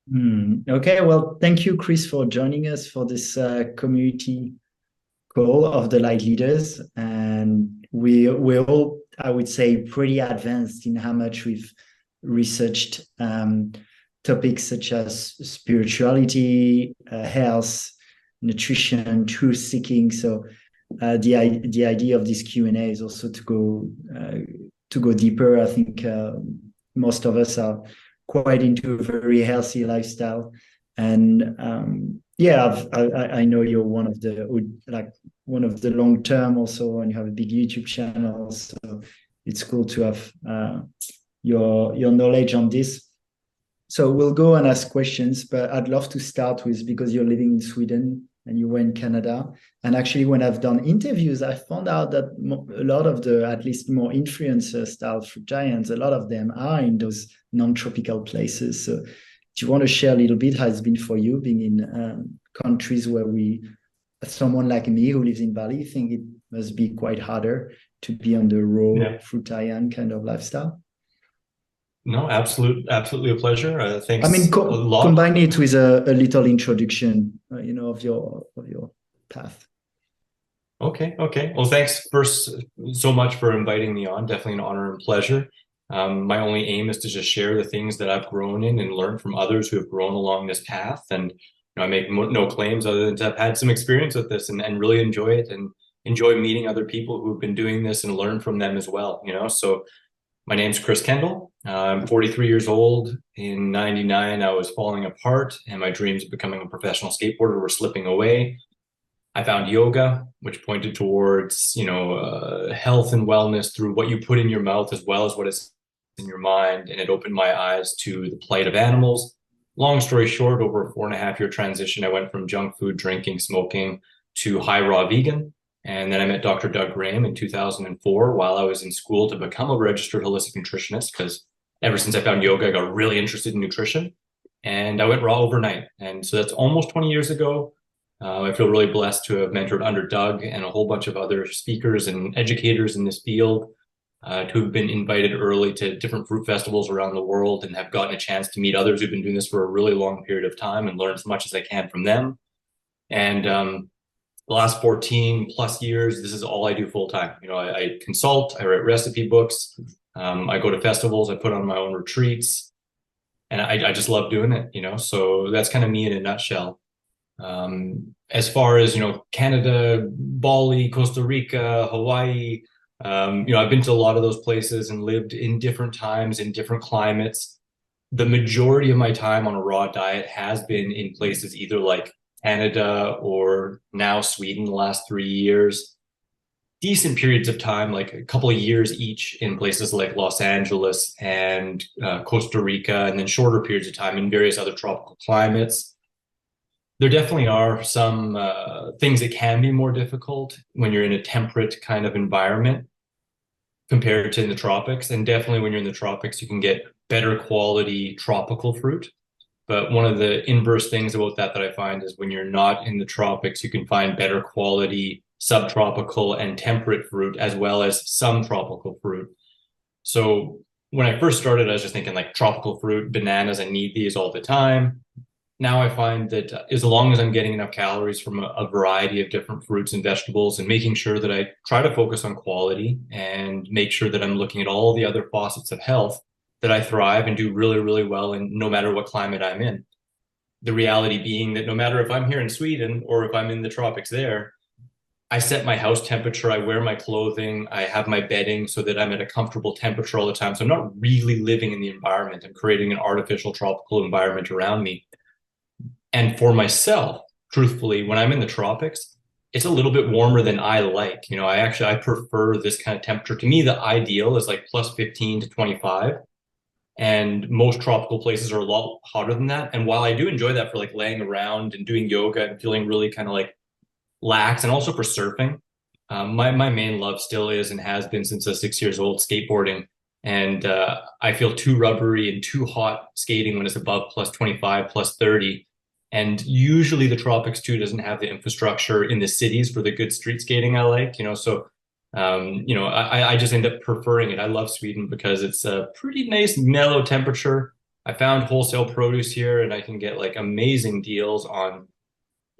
Okay, well, thank you, Chris, for joining us for this community call of the light leaders. And we're all, I would say, pretty advanced in how much we've researched topics such as spirituality, health, nutrition, truth seeking. So the idea of this Q&A is also to go deeper. I think most of us are quite into a very healthy lifestyle, and yeah, I know you're one of the long term also, and you have a big YouTube channel. So it's cool to have your knowledge on this. So we'll go and ask questions, but I'd love to start with, because you're living in Sweden and you were in Canada. And actually, when I've done interviews, I found out that a lot of the, at least more influencer style fruit giants, a lot of them are in those non-tropical places. So do you want to share a little bit how it's been for you being in countries where someone like me who lives in Bali, think it must be quite harder to be on the raw fruitarian kind of lifestyle? No, absolutely a pleasure. I mean, Thanks a lot. combine it with a little introduction, of your path. Okay. Well, thanks first so much for inviting me on. Definitely an honor and pleasure. My only aim is to just share the things that I've grown in and learn from others who have grown along this path. And I make no claims other than to have had some experience with this and really enjoy it and enjoy meeting other people who've been doing this and learn from them as well. So my name's Chris Kendall. I'm 43 years old. In 99, I was falling apart and my dreams of becoming a professional skateboarder were slipping away. I found yoga, which pointed towards, health and wellness through what you put in your mouth as well as what is in your mind. And it opened my eyes to the plight of animals. Long story short, over a 4.5 year transition, I went from junk food, drinking, smoking to high raw vegan. And then I met Dr. Doug Graham in 2004 while I was in school to become a registered holistic nutritionist, because ever since I found yoga, I got really interested in nutrition and I went raw overnight. And so that's almost 20 years ago. I feel really blessed to have mentored under Doug and a whole bunch of other speakers and educators in this field, to have been invited early to different fruit festivals around the world and have gotten a chance to meet others who've been doing this for a really long period of time and learn as much as I can from them. And the last 14 plus years, this is all I do full time. I consult, I write recipe books, I go to festivals, I put on my own retreats, and I just love doing it. So that's kind of me in a nutshell. As far as, Canada, Bali, Costa Rica, Hawaii, I've been to a lot of those places and lived in different times, in different climates. The majority of my time on a raw diet has been in places either like Canada or now Sweden the last 3 years. Decent periods of time, like a couple of years each in places like Los Angeles and Costa Rica, and then shorter periods of time in various other tropical climates. There definitely are some things that can be more difficult when you're in a temperate kind of environment compared to in the tropics. And definitely when you're in the tropics, you can get better quality tropical fruit. But one of the inverse things about that I find is when you're not in the tropics, you can find better quality subtropical and temperate fruit, as well as some tropical fruit. So when I first started, I was just thinking like tropical fruit, bananas, I need these all the time. Now I find that as long as I'm getting enough calories from a variety of different fruits and vegetables and making sure that I try to focus on quality and make sure that I'm looking at all the other facets of health, that I thrive and do really, really well in no matter what climate I'm in. The reality being that no matter if I'm here in Sweden or if I'm in the tropics there, I set my house temperature, I wear my clothing, I have my bedding so that I'm at a comfortable temperature all the time. So I'm not really living in the environment. I'm creating an artificial tropical environment around me. And for myself, truthfully, when I'm in the tropics, it's a little bit warmer than I like. I prefer this kind of temperature. To me, the ideal is like plus 15 to 25. And most tropical places are a lot hotter than that. And while I do enjoy that for like laying around and doing yoga and feeling really kind of like lax, and also for surfing, my main love still is and has been since I was 6 years old, skateboarding. And I feel too rubbery and too hot skating when it's above plus 25, plus 30. And usually the tropics too doesn't have the infrastructure in the cities for the good street skating I like, so I just end up preferring it. I love Sweden because it's a pretty nice mellow temperature. I found wholesale produce here, and I can get like amazing deals on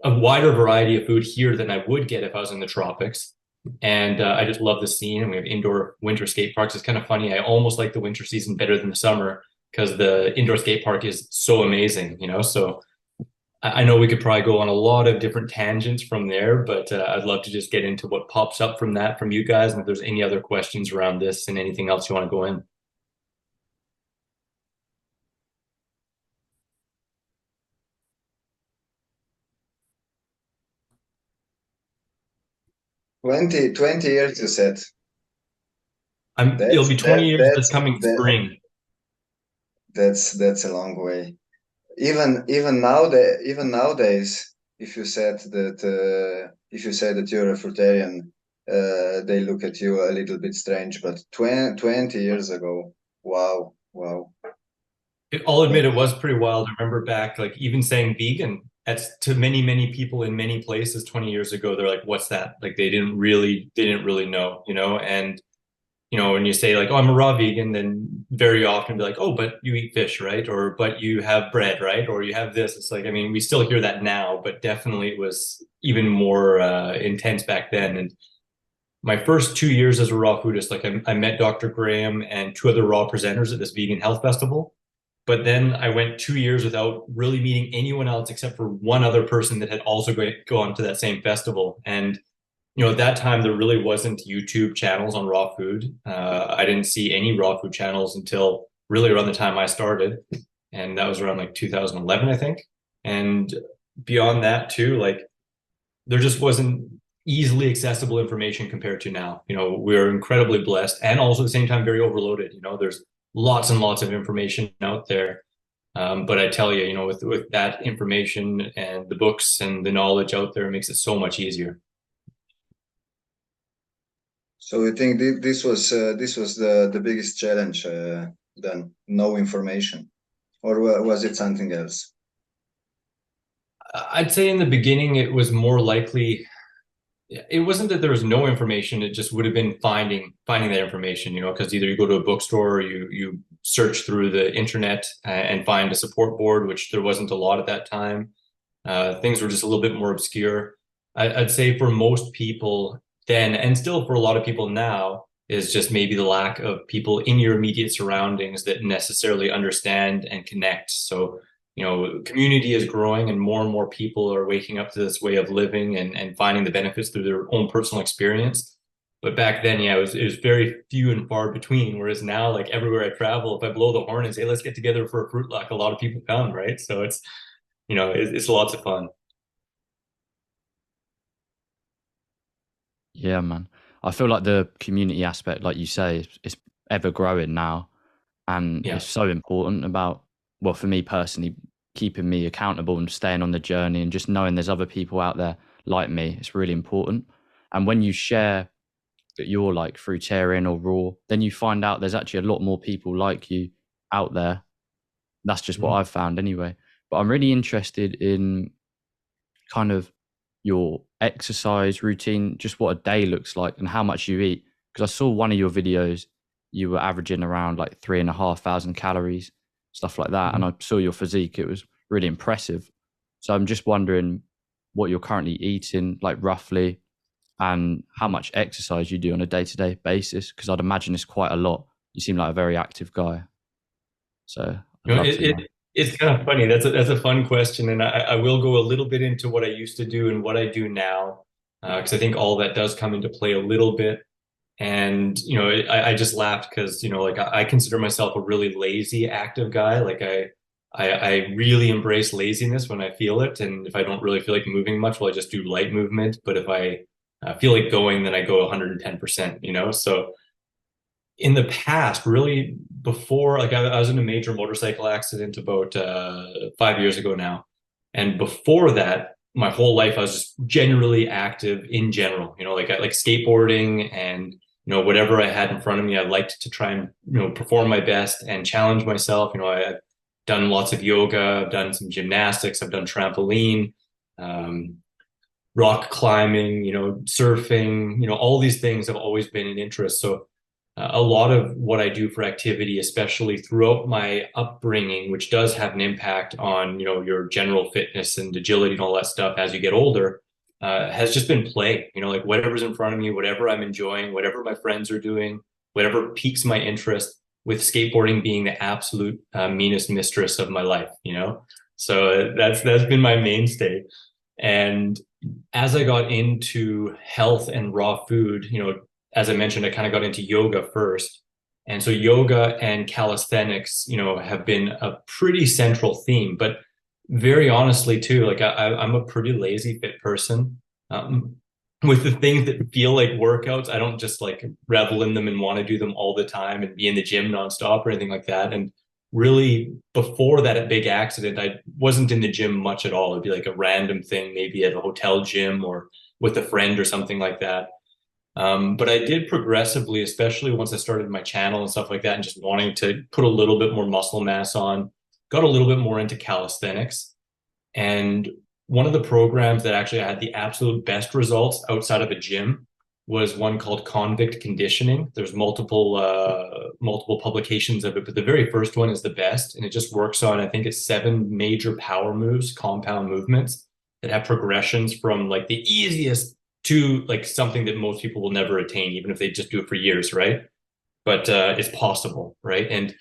a wider variety of food here than I would get if I was in the tropics. And I just love the scene. And we have indoor winter skate parks. It's kind of funny. I almost like the winter season better than the summer because the indoor skate park is so amazing, you know? So I know we could probably go on a lot of different tangents from there, but I'd love to just get into what pops up from that from you guys. And if there's any other questions around this and anything else you want to go in. 20 years, you said. It'll That's be 20 years this coming spring. That's a long way. Even nowadays, if you said that you're a fruitarian, they look at you a little bit strange. But 20 years ago, wow, wow. I'll admit it was pretty wild. I remember back, like even saying vegan, that's to many, many people in many places 20 years ago, they're like, what's that? Like they didn't really know, you know? And, you know, when you say like, oh, I'm a raw vegan, then very often be like, oh, but you eat fish, right? Or, but you have bread, right? Or you have this. It's like, I mean, we still hear that now, but definitely it was even more intense back then. And my first 2 years as a raw foodist, like I met Dr. Graham and two other raw presenters at this vegan health festival. But then I went 2 years without really meeting anyone else except for one other person that had also gone to that same festival. And, you know, at that time, there really wasn't YouTube channels on raw food. I didn't see any raw food channels until really around the time I started. And that was around like 2011, I think. And beyond that too, like there just wasn't easily accessible information compared to now. You know, we're incredibly blessed and also at the same time very overloaded. You know, there's lots and lots of information out there. But I tell you, you know, with that information and the books and the knowledge out there, it makes it so much easier. So you think this was the biggest challenge then? No information, or was it something else? I'd say in the beginning, it was more likely it wasn't that there was no information, it just would have been finding that information, you know, because either you go to a bookstore or you search through the internet and find a support board, which there wasn't a lot at that time. Things were just a little bit more obscure. I'd say for most people then, and still for a lot of people now, is just maybe the lack of people in your immediate surroundings that necessarily understand and connect. So, you know, community is growing and more people are waking up to this way of living and finding the benefits through their own personal experience. But back then, yeah, it was very few and far between. Whereas now, like everywhere I travel, if I blow the horn and say, let's get together for a fruit luck, a lot of people come, right? So it's, you know, it's lots of fun. Yeah, man. I feel like the community aspect, like you say, is ever growing now. And Yeah. it's so important about, well, for me personally, keeping me accountable and staying on the journey and just knowing there's other people out there like me. It's really important. And when you share that you're like fruitarian or raw, then you find out there's actually a lot more people like you out there. That's just what I've found anyway. But I'm really interested in kind of your exercise routine, just what a day looks like and how much you eat. Because I saw one of your videos, you were averaging around like 3,500 calories, stuff like that. And I saw your physique, it was really impressive. So I'm just wondering what you're currently eating, like roughly, and how much exercise you do on a day-to-day basis. Because I'd imagine it's quite a lot. You seem like a very active guy. So You know, it's kind of funny. That's a fun question, and I will go a little bit into what I used to do and what I do now, because I think all that does come into play a little bit. And you know, I just laughed because you know, like I consider myself a really lazy, active guy. Like I really embrace laziness when I feel it, and if I don't really feel like moving much, well, I just do light movement. But if I feel like going, then I go 110%. You know, so in the past, really before, like I was in a major motorcycle accident about 5 years ago now. And before that, my whole life, I was just generally active in general, you know, like I like skateboarding and, you know, whatever I had in front of me, I liked to try and, you know, perform my best and challenge myself. You know, I've done lots of yoga, I've done some gymnastics, I've done trampoline, rock climbing, you know, surfing, you know, all these things have always been an interest. So a lot of what I do for activity, especially throughout my upbringing, which does have an impact on, your general fitness and agility and all that stuff as you get older, has just been play, like whatever's in front of me, whatever I'm enjoying, whatever my friends are doing, whatever piques my interest, with skateboarding being the absolute meanest mistress of my life, So that's been my mainstay. And as I got into health and raw food, as I mentioned, I kind of got into yoga first. And so yoga and calisthenics, have been a pretty central theme. But very honestly, too, like I'm a pretty lazy fit person. With the things that feel like workouts, I don't just like revel in them and want to do them all the time and be in the gym nonstop or anything like that. And really, before that big accident, I wasn't in the gym much at all. It'd be like a random thing, maybe at a hotel gym or with a friend or something like that. But I did progressively, especially once I started my channel and stuff like that, and just wanting to put a little bit more muscle mass on, got a little bit more into calisthenics. And one of the programs that actually had the absolute best results outside of a gym was one called Convict Conditioning. There's multiple publications of it, but the very first one is the best. And it just works on, I think it's 7 major power moves, compound movements that have progressions from like the easiest to like something that most people will never attain, even if they just do it for years, right? But it's possible, right? And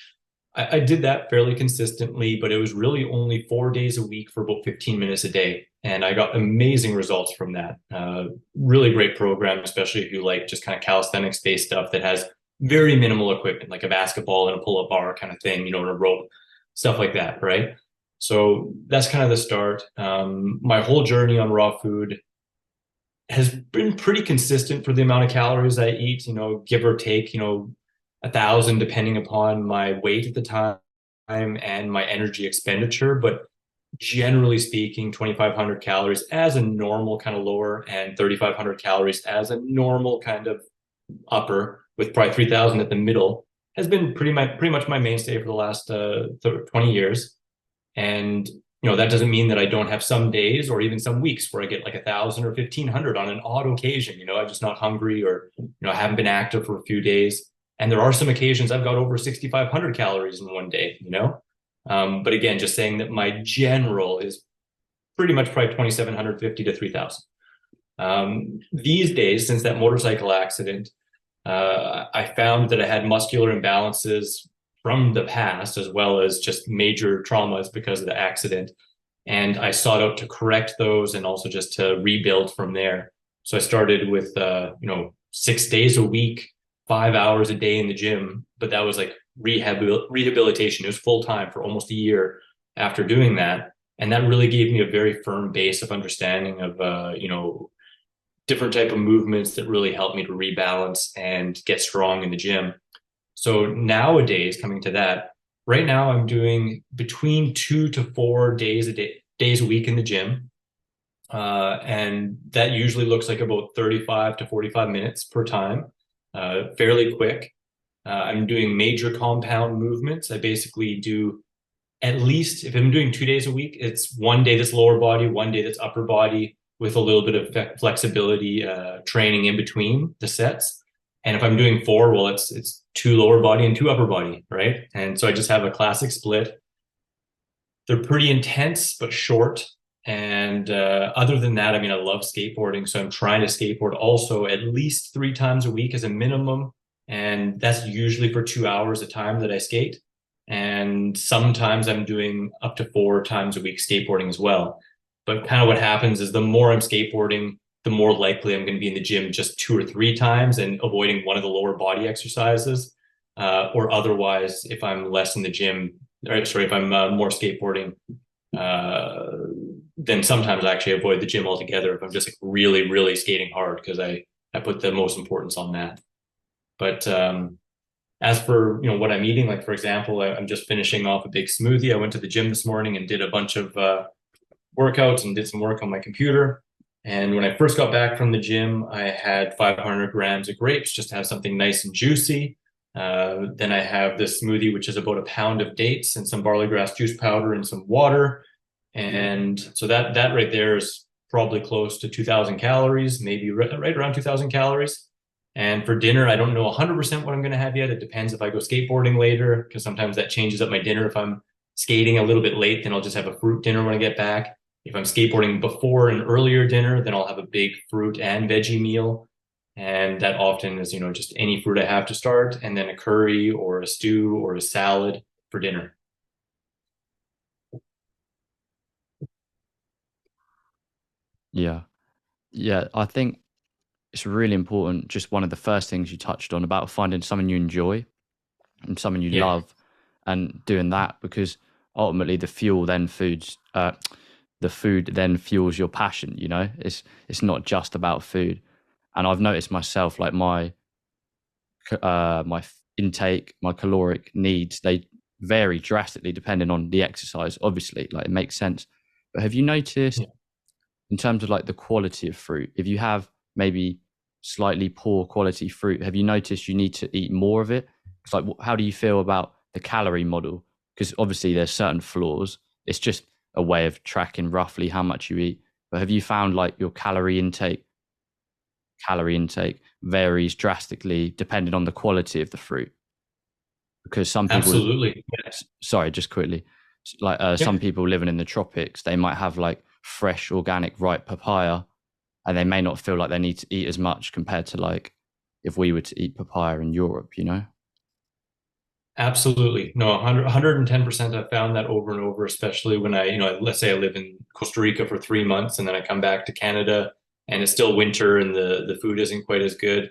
I did that fairly consistently, but it was really only 4 days a week for about 15 minutes a day. And I got amazing results from that. Really great program, especially if you like just kind of calisthenics-based stuff that has very minimal equipment, like a basketball and a pull-up bar kind of thing, and a rope, stuff like that, right? So that's kind of the start. My whole journey on raw food has been pretty consistent for the amount of calories I eat, give or take, 1,000 depending upon my weight at the time and my energy expenditure. But generally speaking, 2,500 calories as a normal kind of lower and 3,500 calories as a normal kind of upper, with probably 3,000 at the middle, has been pretty much my mainstay for the last 20 years. And that doesn't mean that I don't have some days or even some weeks where I get like 1,000 or 1,500 on an odd occasion. I'm just not hungry, or I haven't been active for a few days. And there are some occasions I've got over 6,500 calories in one day, But again, just saying that my general is pretty much probably 2,750 to 3,000. These days, since that motorcycle accident, I found that I had muscular imbalances from the past, as well as just major traumas because of the accident. And I sought out to correct those and also just to rebuild from there. So I started with, 6 days a week, 5 hours a day in the gym, but that was like rehabilitation. It was full time for almost a year after doing that. And that really gave me a very firm base of understanding of, different type of movements that really helped me to rebalance and get strong in the gym. So nowadays, coming to that, right now I'm doing between 2 to 4 days a week in the gym. And that usually looks like about 35 to 45 minutes per time. Fairly quick. I'm doing major compound movements. I basically do, at least if I'm doing 2 days a week, it's 1 day that's lower body, 1 day that's upper body, with a little bit of flexibility training in between the sets. And if I'm doing 4, well, it's 2 lower body and 2 upper body, right? And so I just have a classic split. They're pretty intense, but short. And other than that, I love skateboarding. So I'm trying to skateboard also at least 3 times a week as a minimum. And that's usually for 2 hours a time that I skate. And sometimes I'm doing up to 4 times a week skateboarding as well. But kind of what happens is the more I'm skateboarding, the more likely I'm going to be in the gym just 2 or 3 times and avoiding one of the lower body exercises. Or otherwise, if I'm less in the gym, if I'm more skateboarding, then sometimes I actually avoid the gym altogether if I'm just like really, really skating hard, because I put the most importance on that. But as for what I'm eating, like for example, I'm just finishing off a big smoothie. I went to the gym this morning and did a bunch of workouts and did some work on my computer. And when I first got back from the gym, I had 500 grams of grapes just to have something nice and juicy. Then I have this smoothie, which is about 1 pound of dates and some barley grass juice powder and some water. And so that right there is probably close to 2,000 calories, maybe right around 2,000 calories. And for dinner, I don't know 100% what I'm going to have yet. It depends if I go skateboarding later, because sometimes that changes up my dinner. If I'm skating a little bit late, then I'll just have a fruit dinner when I get back. If I'm skateboarding before an earlier dinner, then I'll have a big fruit and veggie meal. And that often is, just any fruit I have to start, and then a curry or a stew or a salad for dinner. Yeah. Yeah. I think it's really important. Just one of the first things you touched on about finding someone you enjoy and someone you Yeah. love and doing that, because ultimately the food then fuels your passion. It's not just about food. And I've noticed myself, like my intake, my caloric needs, they vary drastically depending on the exercise. Obviously, like, it makes sense. But have you noticed, in terms of like the quality of fruit, if you have maybe slightly poor quality fruit, have you noticed you need to eat more of it? It's like, how do you feel about the calorie model? Because obviously there's certain flaws. It's just a way of tracking roughly how much you eat. But have you found like your calorie intake varies drastically depending on the quality of the fruit? Because some people, Absolutely. sorry, just quickly, like some people living in the tropics, they might have like fresh, organic, ripe papaya, and they may not feel like they need to eat as much compared to like if we were to eat papaya in Europe, Absolutely. No, 110%. I've found that over and over, especially when let's say I live in Costa Rica for 3 months and then I come back to Canada and it's still winter and the food isn't quite as good.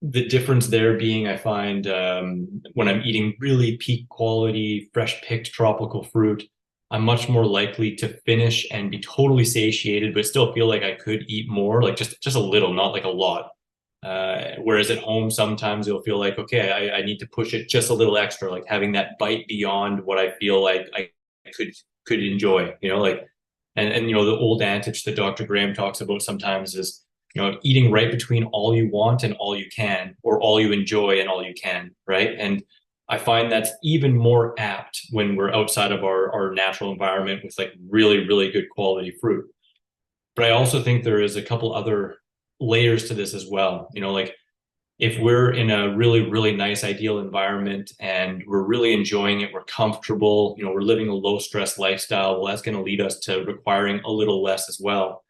The difference there being, I find, when I'm eating really peak quality, fresh picked tropical fruit, I'm much more likely to finish and be totally satiated, but still feel like I could eat more, like just a little, not like a lot. Whereas at home, sometimes you'll feel like, okay, I need to push it just a little extra, like having that bite beyond what I feel like I could enjoy, and the old adage that Dr. Graham talks about sometimes is, eating right between all you want and all you can, or all you enjoy and all you can, right? And I find that's even more apt when we're outside of our natural environment with like really, really good quality fruit. But I also think there is a couple other layers to this as well. Like if we're in a really, really nice, ideal environment and we're really enjoying it, we're comfortable, we're living a low stress lifestyle, well, that's going to lead us to requiring a little less as well.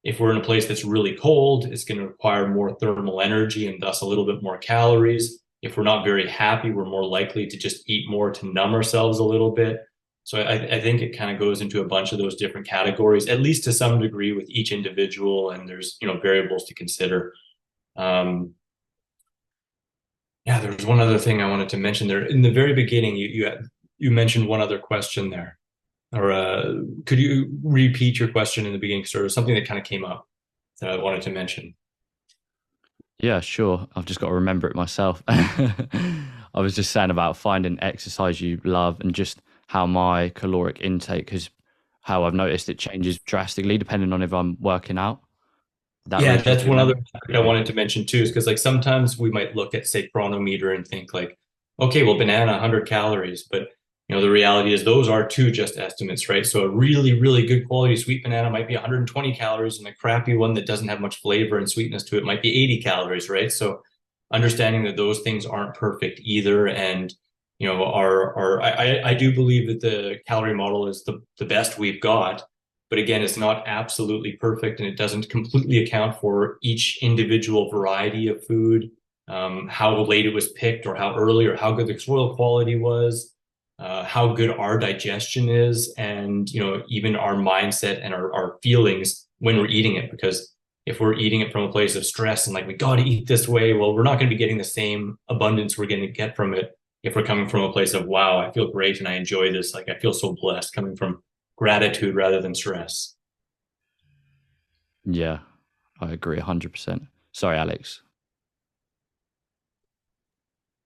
If we're in a place that's really cold, it's going to require more thermal energy and thus a little bit more calories. If we're not very happy, we're more likely to just eat more to numb ourselves a little bit. So I think it kind of goes into a bunch of those different categories, at least to some degree with each individual, and there's variables to consider. There's one other thing I wanted to mention there. In the very beginning, you mentioned one other question there. Or could you repeat your question in the beginning, sort of something that kind of came up that I wanted to mention? Yeah, sure. I've just got to remember it myself. I was just saying about finding exercise you love and just how my caloric intake how I've noticed it changes drastically depending on if I'm working out. That's one other topic I wanted to mention too, is because like sometimes we might look at, say, chronometer and think like, okay, well, banana 100 calories, but the reality is those are two just estimates, right? So a really, really good quality sweet banana might be 120 calories, and a crappy one that doesn't have much flavor and sweetness to it might be 80 calories, right? So understanding that those things aren't perfect either, and I do believe that the calorie model is the best we've got, but again, it's not absolutely perfect, and it doesn't completely account for each individual variety of food, how late it was picked, or how early, or how good the soil quality was. How good our digestion is, and even our mindset and our feelings when we're eating it. Because if we're eating it from a place of stress and like, we got to eat this way, well, we're not going to be getting the same abundance we're going to get from it if we're coming from a place of, wow, I feel great and I enjoy this, like I feel so blessed, coming from gratitude rather than stress. Yeah, I agree 100%. Sorry, Alex.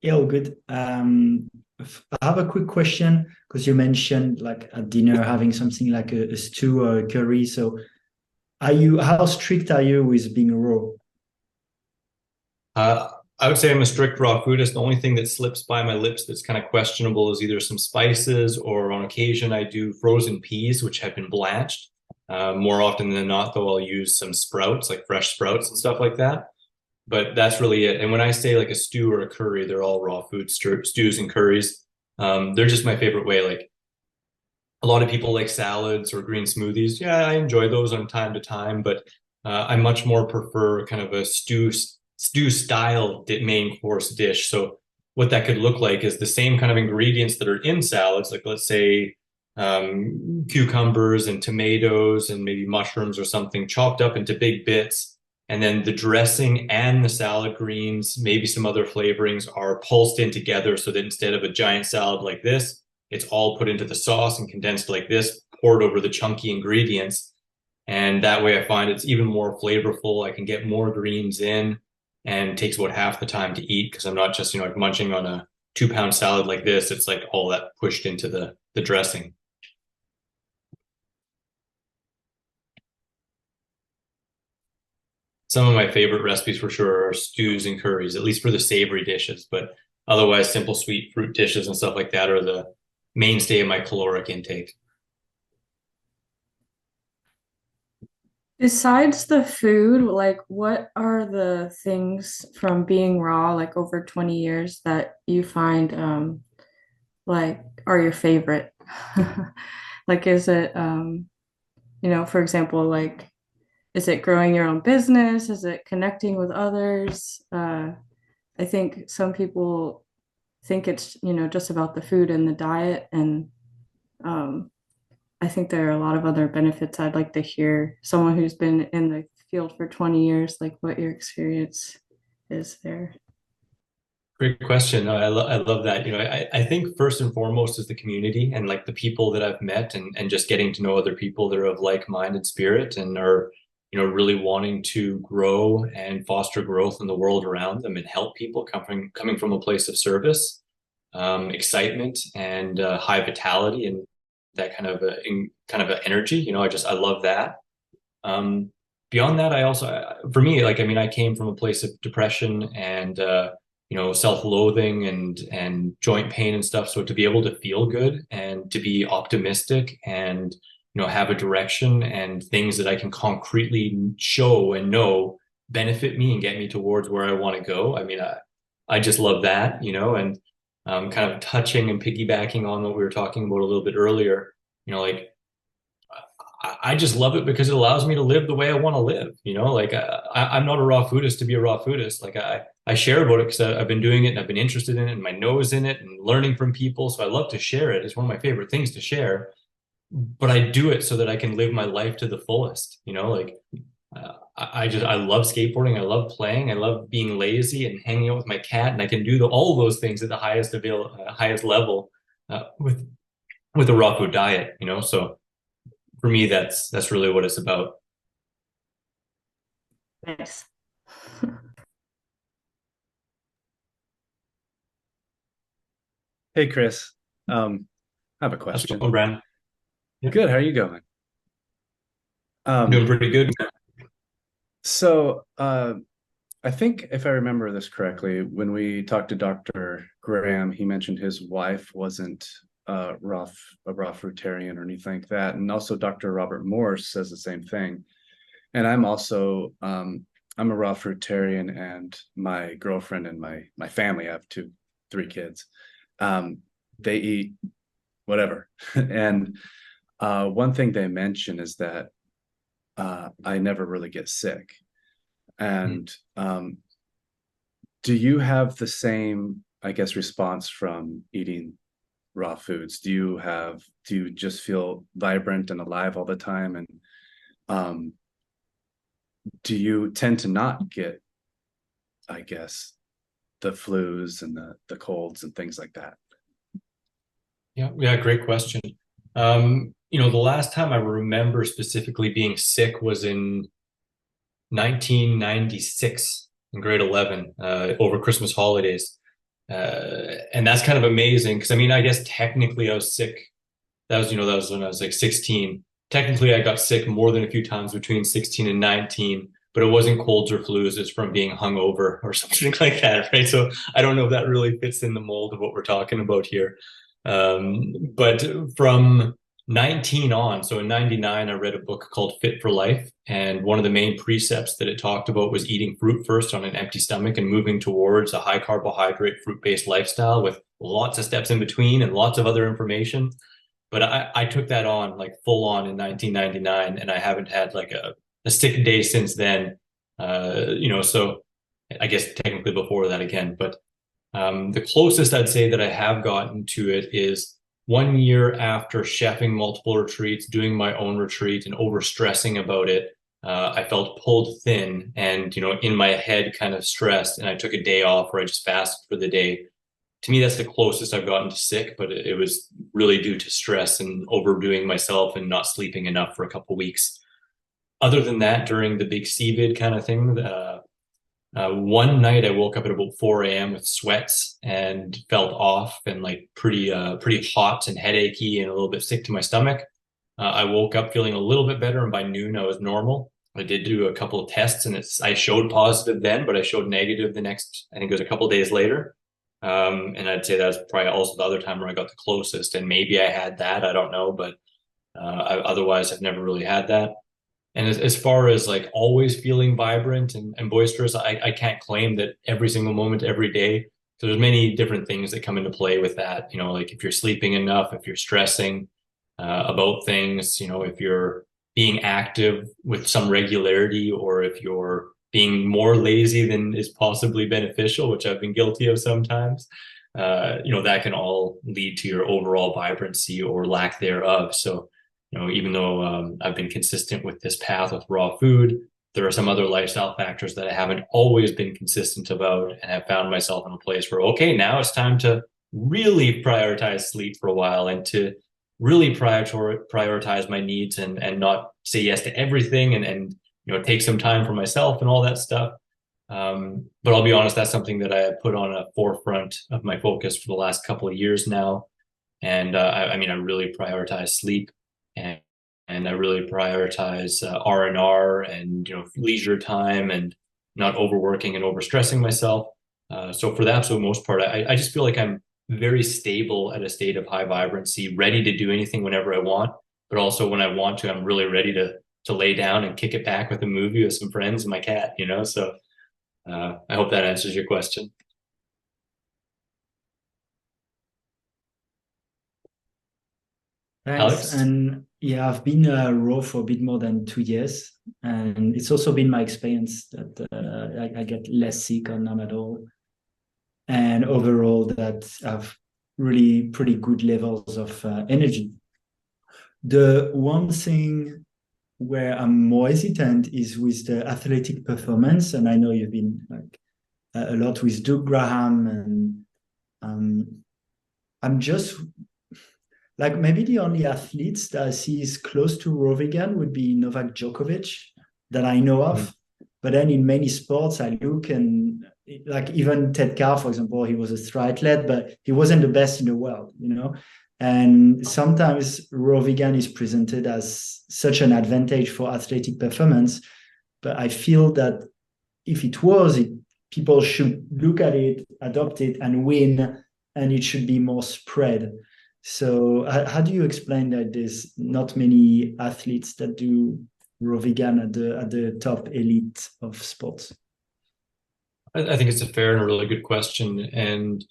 Yeah, all good. I have a quick question, because you mentioned like at dinner having something like a stew or a curry. So how strict are you with being raw? I would say I'm a strict raw foodist. The only thing that slips by my lips that's kind of questionable is either some spices, or on occasion I do frozen peas, which have been blanched. More often than not, though, I'll use some sprouts, like fresh sprouts and stuff like that. but that's really it. And when I say like a stew or a curry, they're all raw food stews and curries. They're just my favorite way. Like a lot of people like salads or green smoothies. Yeah, I enjoy those on time to time, but I much more prefer kind of a stew style main course dish. So what that could look like is the same kind of ingredients that are in salads, like let's say cucumbers and tomatoes and maybe mushrooms or something chopped up into big bits. And then the dressing and the salad greens, maybe some other flavorings are pulsed in together so that instead of a giant salad like this, it's all put into the sauce and condensed like this, poured over the chunky ingredients. And that way I find it's even more flavorful. I can get more greens in, and it takes about half the time to eat because I'm not just, like munching on a 2-pound salad like this. It's like all that pushed into the dressing. Some of my favorite recipes for sure are stews and curries, at least for the savory dishes, but otherwise simple sweet fruit dishes and stuff like that are the mainstay of my caloric intake. Besides the food, like what are the things from being raw, like over 20 years that you find like are your favorite? Like is it for example, like is it growing your own business? Is it connecting with others? I think some people think it's, just about the food and the diet. And I think there are a lot of other benefits. I'd like to hear someone who's been in the field for 20 years, like what your experience is there. Great question. I love that. I think first and foremost is the community and like the people that I've met and just getting to know other people that are of like-minded spirit and are, really wanting to grow and foster growth in the world around them and help people coming from a place of service, excitement and high vitality and that kind of energy. I love that. Beyond that, I also, for me, I came from a place of depression and, self-loathing and joint pain and stuff. So to be able to feel good and to be optimistic and, have a direction and things that I can concretely show and know benefit me and get me towards where I want to go. I just love that, and kind of touching and piggybacking on what we were talking about a little bit earlier, I just love it because it allows me to live the way I want to live. I'm not a raw foodist to be a raw foodist. I share about it because I've been doing it and I've been interested in it and my nose in it and learning from people. So I love to share it. It's one of my favorite things to share, but I do it so that I can live my life to the fullest. I love skateboarding. I love playing. I love being lazy and hanging out with my cat. And I can do all those things at the highest level with a raw food diet, so for me, that's really what it's about. Nice. Hey, Chris. I have a question. How's it going, Brandon? Yeah. Good. How are you going? Doing pretty good. So, I think if I remember this correctly, when we talked to Dr. Graham, he mentioned his wife wasn't a raw fruitarian or anything like that. And also Dr. Robert Morse says the same thing. And I'm also, I'm a raw fruitarian, and my girlfriend and my family, I have 3 kids. They eat whatever. And one thing they mention is that I never really get sick. And do you have the same, I guess, response from eating raw foods? Do you just feel vibrant and alive all the time? And do you tend to not get, I guess, the flus and the colds and things like that? Yeah, great question. The last time I remember specifically being sick was in 1996 in grade 11 over Christmas holidays. And that's kind of amazing because I guess technically I was sick. That was when I was like 16. Technically I got sick more than a few times between 16 and 19, but it wasn't colds or flus. It's from being hungover or something like that, right? So I don't know if that really fits in the mold of what we're talking about here. But from 19 on. So in 99, I read a book called Fit for Life. And one of the main precepts that it talked about was eating fruit first on an empty stomach and moving towards a high carbohydrate, fruit-based lifestyle with lots of steps in between and lots of other information. But I took that on like full on in 1999, and I haven't had like a sick day since then. So I guess technically before that again, but the closest I'd say that I have gotten to it is 1 year after chefing multiple retreats, doing my own retreat and over stressing about it. I felt pulled thin and, in my head kind of stressed, and I took a day off where I just fasted for the day. To me, that's the closest I've gotten to sick, but it was really due to stress and overdoing myself and not sleeping enough for a couple of weeks. Other than that, during the big CVID kind of thing, one night I woke up at about 4 a.m. with sweats and felt off and like pretty hot and headachy and a little bit sick to my stomach. I woke up feeling a little bit better, and by noon I was normal. I did do a couple of tests, and I showed positive then, but I showed negative the next, I think it was a couple of days later. And I'd say that was probably also the other time where I got the closest, and maybe I had that, I don't know, but otherwise I've never really had that. And as far as like always feeling vibrant and boisterous, I can't claim that every single moment, every day. So there's many different things that come into play with that. Like if you're sleeping enough, if you're stressing about things, if you're being active with some regularity, or if you're being more lazy than is possibly beneficial, which I've been guilty of sometimes, that can all lead to your overall vibrancy or lack thereof. So even though I've been consistent with this path with raw food, there are some other lifestyle factors that I haven't always been consistent about, and have found myself in a place where, okay, now it's time to really prioritize sleep for a while and to really prioritize my needs and not say yes to everything and take some time for myself and all that stuff. But I'll be honest, that's something that I put on a forefront of my focus for the last couple of years now. And I really prioritize sleep. And I really prioritize R&R and leisure time and not overworking and overstressing myself. So for the absolute most part, I just feel like I'm very stable at a state of high vibrancy, ready to do anything whenever I want. But also when I want to, I'm really ready to lay down and kick it back with a movie with some friends and my cat. So I hope that answers your question. Thanks. Alex? And yeah, I've been raw for a bit more than 2 years, and it's also been my experience that I get less sick or none at all, and overall that I've really pretty good levels of energy. The one thing where I'm more hesitant is with the athletic performance, and I know you've been like a lot with Doug Graham, and I'm just like, maybe the only athletes that I see is close to raw vegan would be Novak Djokovic that I know of. Mm-hmm. But then in many sports, I look and like even Ted Carr, for example, he was a triathlete, but he wasn't the best in the world, And sometimes raw vegan is presented as such an advantage for athletic performance. But I feel that if it was, people should look at it, adopt it, and win, and it should be more spread. So how do you explain that there's not many athletes that do raw vegan at the top elite of sports? I think it's a fair and a really good question. And,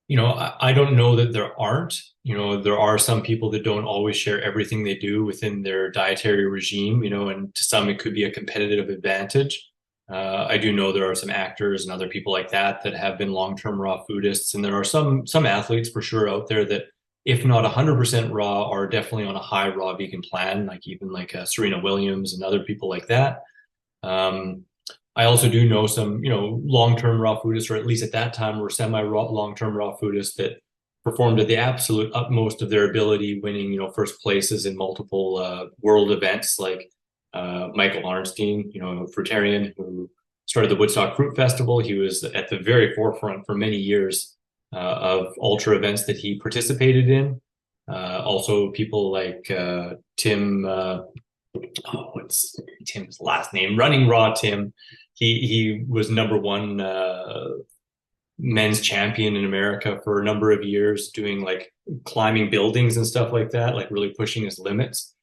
I don't know that there aren't. There are some people that don't always share everything they do within their dietary regime, and to some it could be a competitive advantage. I do know there are some actors and other people like that have been long-term raw foodists. And there are some athletes for sure out there that, if not 100% raw, are definitely on a high raw vegan plan, like Serena Williams and other people like that. I also do know some, long-term raw foodists, or at least at that time were semi-raw, long-term raw foodists that performed at the absolute utmost of their ability, winning, first places in multiple world events, like Michael Arnstein, a fruitarian who started the Woodstock Fruit Festival. He was at the very forefront for many years of ultra events that he participated in. Also people like Tim, what's Tim's last name? Running Raw Tim. He was number one men's champion in America for a number of years, doing like climbing buildings and stuff like that, like really pushing his limits.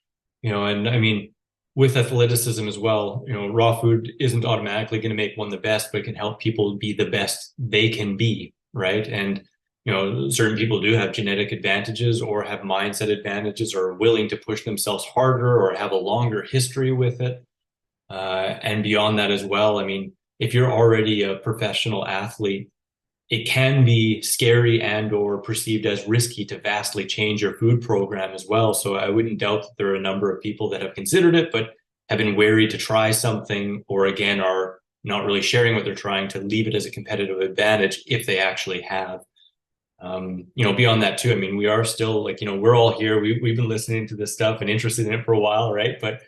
And I mean, with athleticism as well, raw food isn't automatically going to make one the best, but it can help people be the best they can be, right? And certain people do have genetic advantages or have mindset advantages or are willing to push themselves harder or have a longer history with it. And beyond that as well, I mean, if you're already a professional athlete, it can be scary and or perceived as risky to vastly change your food program as well. So I wouldn't doubt that there are a number of people that have considered it, but have been wary to try something, or again, are not really sharing what they're trying, to leave it as a competitive advantage if they actually have. Beyond that too, I mean, we are still like, we're all here. We've been listening to this stuff and interested in it for a while, right? But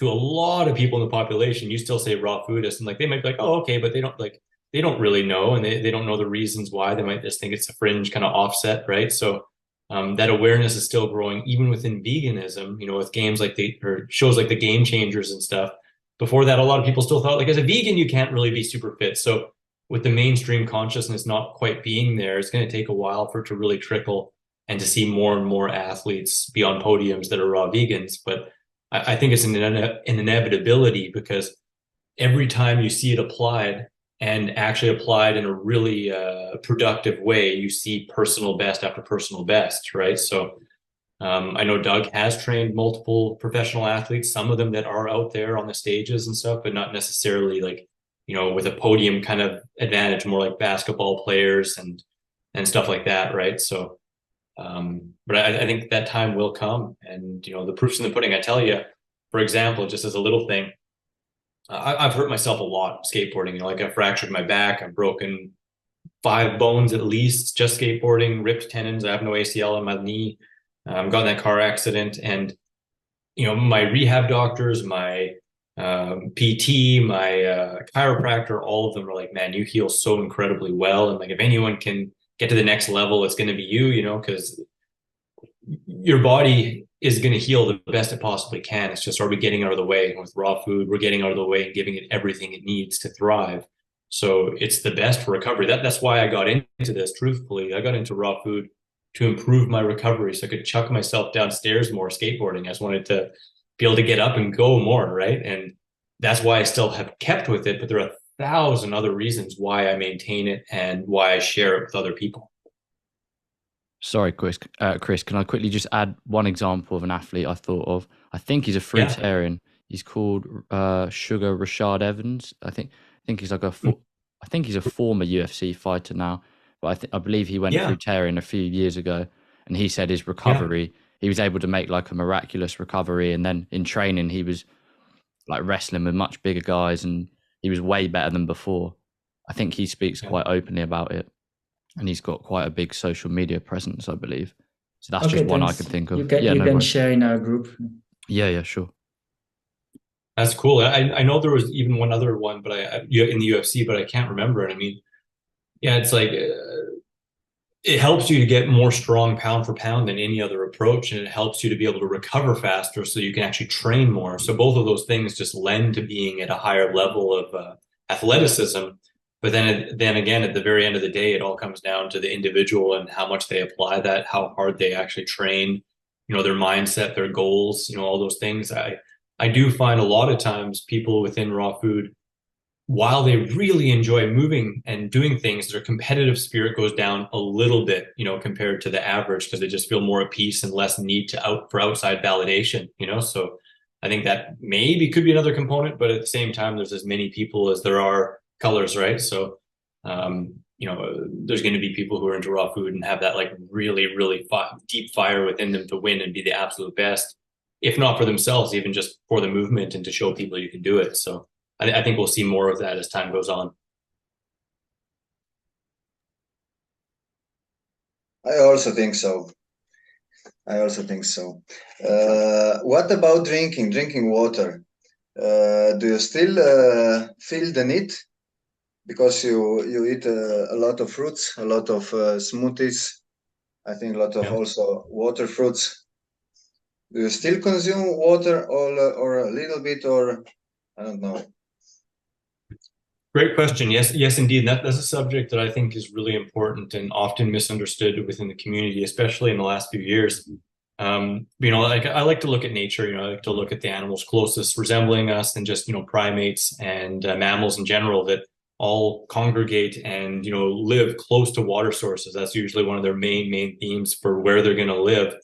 to a lot of people in the population, you still say raw foodist, and like they might be like, oh, okay, but they don't really know, and they don't know the reasons why. They might just think it's a fringe kind of offset, right? So that awareness is still growing, even within veganism, with games like or shows like the Game Changers and stuff. Before that, a lot of people still thought like as a vegan, you can't really be super fit. So with the mainstream consciousness not quite being there, it's going to take a while for it to really trickle and to see more and more athletes be on podiums that are raw vegans. But I think it's an inevitability, because every time you see it applied, and actually applied in a really productive way, you see personal best after personal best, right? So I know Doug has trained multiple professional athletes, some of them that are out there on the stages and stuff, but not necessarily like, with a podium kind of advantage, more like basketball players and stuff like that, right? So, but I think that time will come, and, the proof's in the pudding. I tell you, for example, just as a little thing, I've hurt myself a lot skateboarding. Like I fractured my back, I've broken 5 bones at least just skateboarding, ripped tendons. I have no ACL in my knee. Got in that car accident, and my rehab doctors, my PT, my chiropractor, all of them are like, man, you heal so incredibly well, and like if anyone can get to the next level, it's going to be you, because your body is going to heal the best it possibly can. It's just, are we getting out of the way? With raw food, we're getting out of the way and giving it everything it needs to thrive. So it's the best for recovery. That's why I got into this. Truthfully, I got into raw food to improve my recovery, so I could chuck myself downstairs more skateboarding. I just wanted to be able to get up and go more, right? And that's why I still have kept with it. But there are 1,000 other reasons why I maintain it and why I share it with other people. Sorry, Chris, can I quickly just add one example of an athlete I thought of? I think he's a fruitarian. Yeah. He's called Sugar Rashad Evans. I think he's like I think he's a former UFC fighter now, but I believe he went fruitarian a few years ago, and he said his recovery, he was able to make like a miraculous recovery, and then in training he was like wrestling with much bigger guys, and he was way better than before. I think he speaks quite openly about it. And he's got quite a big social media presence, I believe. So that's just one I could think of. You can share in our group. Yeah, sure. That's cool. I know there was even one other one, but in the UFC, but I can't remember it. I mean, it's like it helps you to get more strong pound for pound than any other approach, and it helps you to be able to recover faster, so you can actually train more. So both of those things just lend to being at a higher level of athleticism. But then again, at the very end of the day, it all comes down to the individual and how much they apply that, how hard they actually train, their mindset, their goals, all those things. I do find a lot of times people within raw food, while they really enjoy moving and doing things, their competitive spirit goes down a little bit, compared to the average, because they just feel more at peace and less need for outside validation, So I think that maybe could be another component, but at the same time, there's as many people as there are colors, right? So, there's going to be people who are into raw food and have that like really, really deep fire within them to win and be the absolute best, if not for themselves, even just for the movement and to show people you can do it. So I think we'll see more of that as time goes on. I also think so. What about drinking water? Do you still feel the need? Because you eat a lot of fruits, a lot of smoothies, I think a lot of also water fruits. Do you still consume water or a little bit, or I don't know? Great question. Yes, indeed. That's a subject that I think is really important and often misunderstood within the community, especially in the last few years. Like I like to look at nature. I like to look at the animals closest resembling us, and just primates and mammals in general that all congregate and live close to water sources. That's usually one of their main themes for where they're going to live.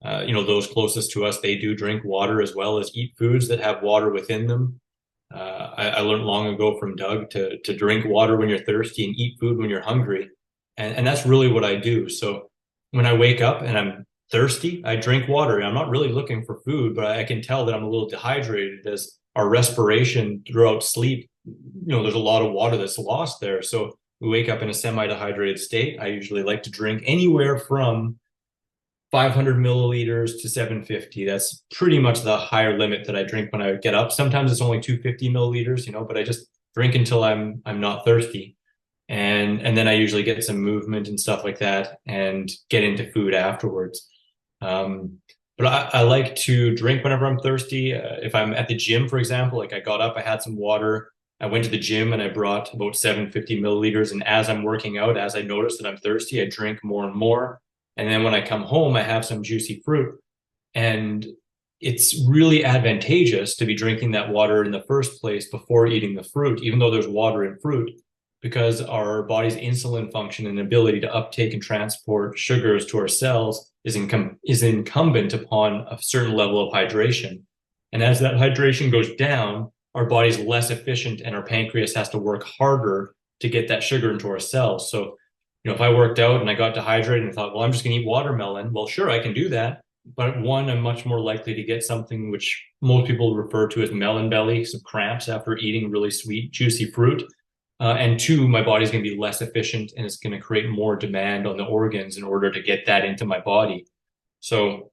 Those closest to us, they do drink water as well as eat foods that have water within them. I learned long ago from Doug to drink water when you're thirsty and eat food when you're hungry. And that's really what I do. So when I wake up and I'm thirsty, I drink water. I'm not really looking for food, but I can tell that I'm a little dehydrated as our respiration throughout sleep. There's a lot of water that's lost there. So we wake up in a semi-dehydrated state. I usually like to drink anywhere from 500 milliliters to 750. That's pretty much the higher limit that I drink when I get up. Sometimes it's only 250 milliliters, but I just drink until I'm not thirsty. And then I usually get some movement and stuff like that and get into food afterwards. But I like to drink whenever I'm thirsty. If I'm at the gym, for example, like I got up, I had some water, I went to the gym and I brought about 750 milliliters. And as I'm working out, as I notice that I'm thirsty, I drink more and more. And then when I come home, I have some juicy fruit. And it's really advantageous to be drinking that water in the first place before eating the fruit, even though there's water in fruit, because our body's insulin function and ability to uptake and transport sugars to our cells is incumbent upon a certain level of hydration. And as that hydration goes down, our body's less efficient and our pancreas has to work harder to get that sugar into our cells. So if I worked out and I got dehydrated and thought, well, I'm just going to eat watermelon. Well, sure, I can do that. But one, I'm much more likely to get something which most people refer to as melon belly, some cramps after eating really sweet, juicy fruit. And two, my body's going to be less efficient and it's going to create more demand on the organs in order to get that into my body. So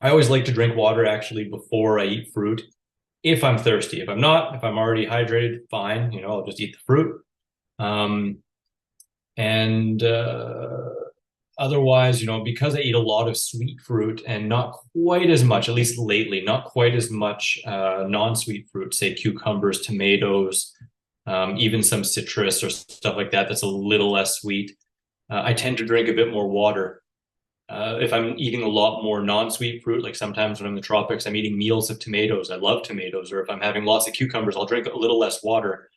I always like to drink water actually before I eat fruit. If I'm thirsty, if I'm not, if I'm already hydrated, fine, I'll just eat the fruit. Otherwise, because I eat a lot of sweet fruit and not quite as much, at least lately, not quite as much non-sweet fruit, say cucumbers, tomatoes, even some citrus or stuff like that, that's a little less sweet. I tend to drink a bit more water. If I'm eating a lot more non-sweet fruit, like sometimes when I'm in the tropics, I'm eating meals of tomatoes. I love tomatoes. Or if I'm having lots of cucumbers, I'll drink a little less water.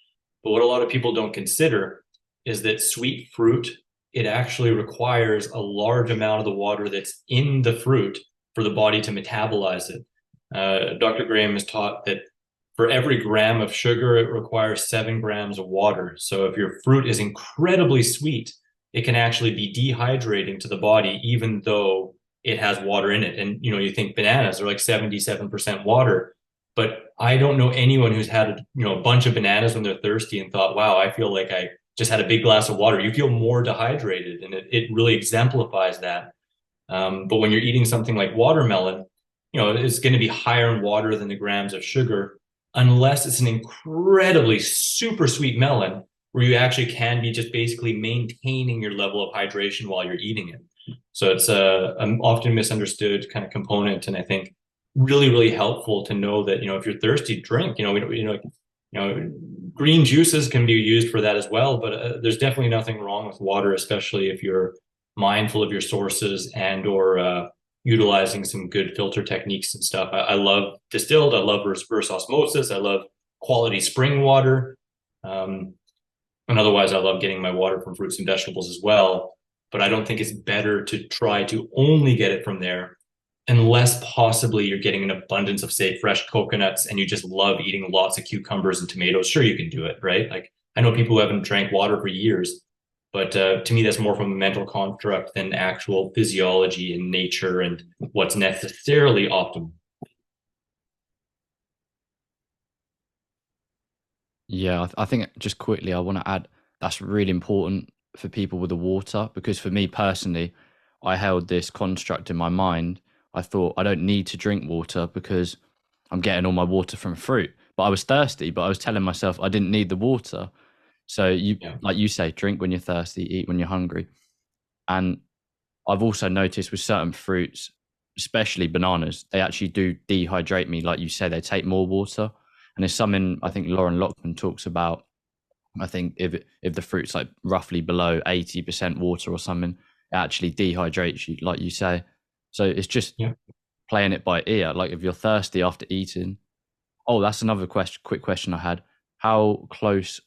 But what a lot of people don't consider is that sweet fruit, it actually requires a large amount of the water that's in the fruit for the body to metabolize it. Dr. Graham has taught that for every gram of sugar, it requires 7 grams of water. So if your fruit is incredibly sweet, it can actually be dehydrating to the body, even though it has water in it. And, you think bananas are like 77% water. But I don't know anyone who's had a bunch of bananas when they're thirsty and thought, wow, I feel like I just had a big glass of water. You feel more dehydrated, and it really exemplifies that. But when you're eating something like watermelon, it's going to be higher in water than the grams of sugar, unless it's an incredibly super sweet melon where you actually can be just basically maintaining your level of hydration while you're eating it. So it's an often misunderstood kind of component, and I think really helpful to know that if you're thirsty, drink. Green juices can be used for that as well, but there's definitely nothing wrong with water, especially if you're mindful of your sources and or utilizing some good filter techniques and stuff. I love distilled. I love reverse osmosis. I love quality spring water. And otherwise, I love getting my water from fruits and vegetables as well. But I don't think it's better to try to only get it from there, unless possibly you're getting an abundance of, say, fresh coconuts and you just love eating lots of cucumbers and tomatoes. Sure, you can do it, right? Like I know people who haven't drank water for years, but to me, that's more from a mental construct than actual physiology and nature and what's necessarily optimal. Yeah, I think just quickly, I want to add that's really important for people with the water, because for me personally, I held this construct in my mind. I thought I don't need to drink water because I'm getting all my water from fruit. But I was thirsty, but I was telling myself I didn't need the water. So like you say, drink when you're thirsty, eat when you're hungry. And I've also noticed with certain fruits, especially bananas, they actually do dehydrate me. Like you say, they take more water. And there's something I think Lauren Lockman talks about I think if the fruit's like roughly below 80% water or something, it actually dehydrates you, like you say. So it's just playing it by ear. Like if you're thirsty after eating. Oh, that's another quick question I had. How close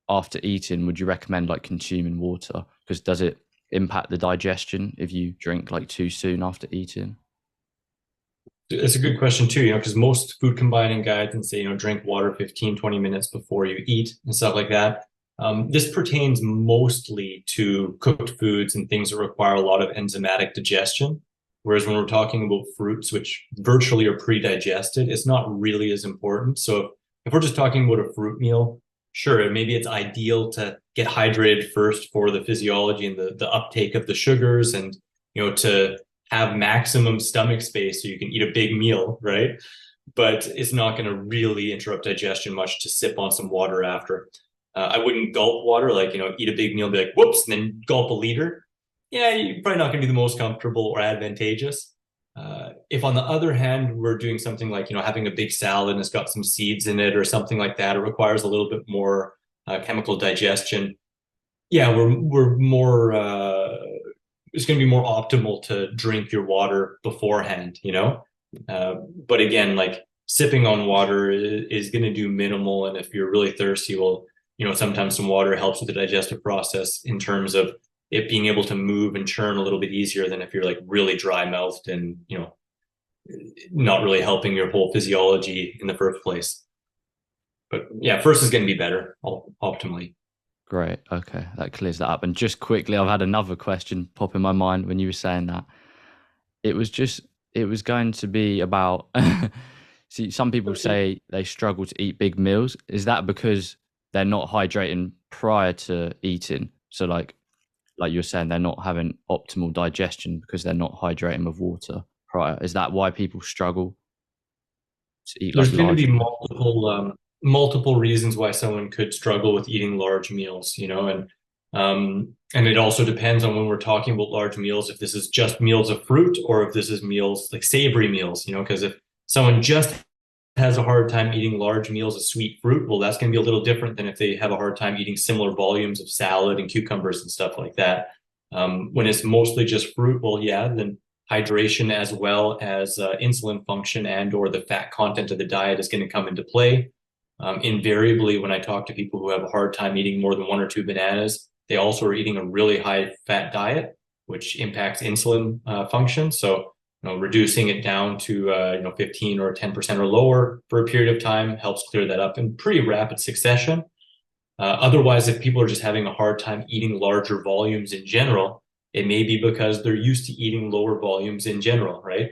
after eating would you recommend like consuming water? Because does it impact the digestion if you drink like too soon after eating? It's a good question too, because most food combining guides and say, drink water 15, 20 minutes before you eat and stuff like that. This pertains mostly to cooked foods and things that require a lot of enzymatic digestion. Whereas when we're talking about fruits, which virtually are pre-digested, it's not really as important. So if we're just talking about a fruit meal, sure, maybe it's ideal to get hydrated first for the physiology and the uptake of the sugars, and to have maximum stomach space so you can eat a big meal, right? But it's not going to really interrupt digestion much to sip on some water after. I wouldn't gulp water, like, eat a big meal, be like, whoops, and then gulp a liter. Yeah, you're probably not going to be the most comfortable or advantageous. If on the other hand, we're doing something like, having a big salad and it's got some seeds in it or something like that, it requires a little bit more chemical digestion. Yeah, we're more, it's going to be more optimal to drink your water beforehand, but again, like sipping on water is going to do minimal. And if you're really thirsty, well, sometimes some water helps with the digestive process in terms of it being able to move and churn a little bit easier than if you're like really dry mouthed and, not really helping your whole physiology in the first place. But yeah, first is going to be better optimally. Great. Okay. That clears that up. And just quickly, I've had another question pop in my mind when you were saying that. It was going to be about, see, some people say they struggle to eat big meals. Is that because they're not hydrating prior to eating? So like you're saying, they're not having optimal digestion because they're not hydrating with water prior. Is that why people struggle to eat? There's going to be multiple reasons why someone could struggle with eating large meals, and it also depends on when we're talking about large meals, if this is just meals of fruit or if this is meals like savory meals, because if someone just has a hard time eating large meals of sweet fruit, well, that's going to be a little different than if they have a hard time eating similar volumes of salad and cucumbers and stuff like that. When it's mostly just fruit, well, yeah, then hydration as well as insulin function and or the fat content of the diet is going to come into play. Invariably, when I talk to people who have a hard time eating more than 1 or 2 bananas, they also are eating a really high fat diet, which impacts insulin function. So reducing it down to 15 or 10% or lower for a period of time helps clear that up in pretty rapid succession. Otherwise, if people are just having a hard time eating larger volumes in general, it may be because they're used to eating lower volumes in general, right?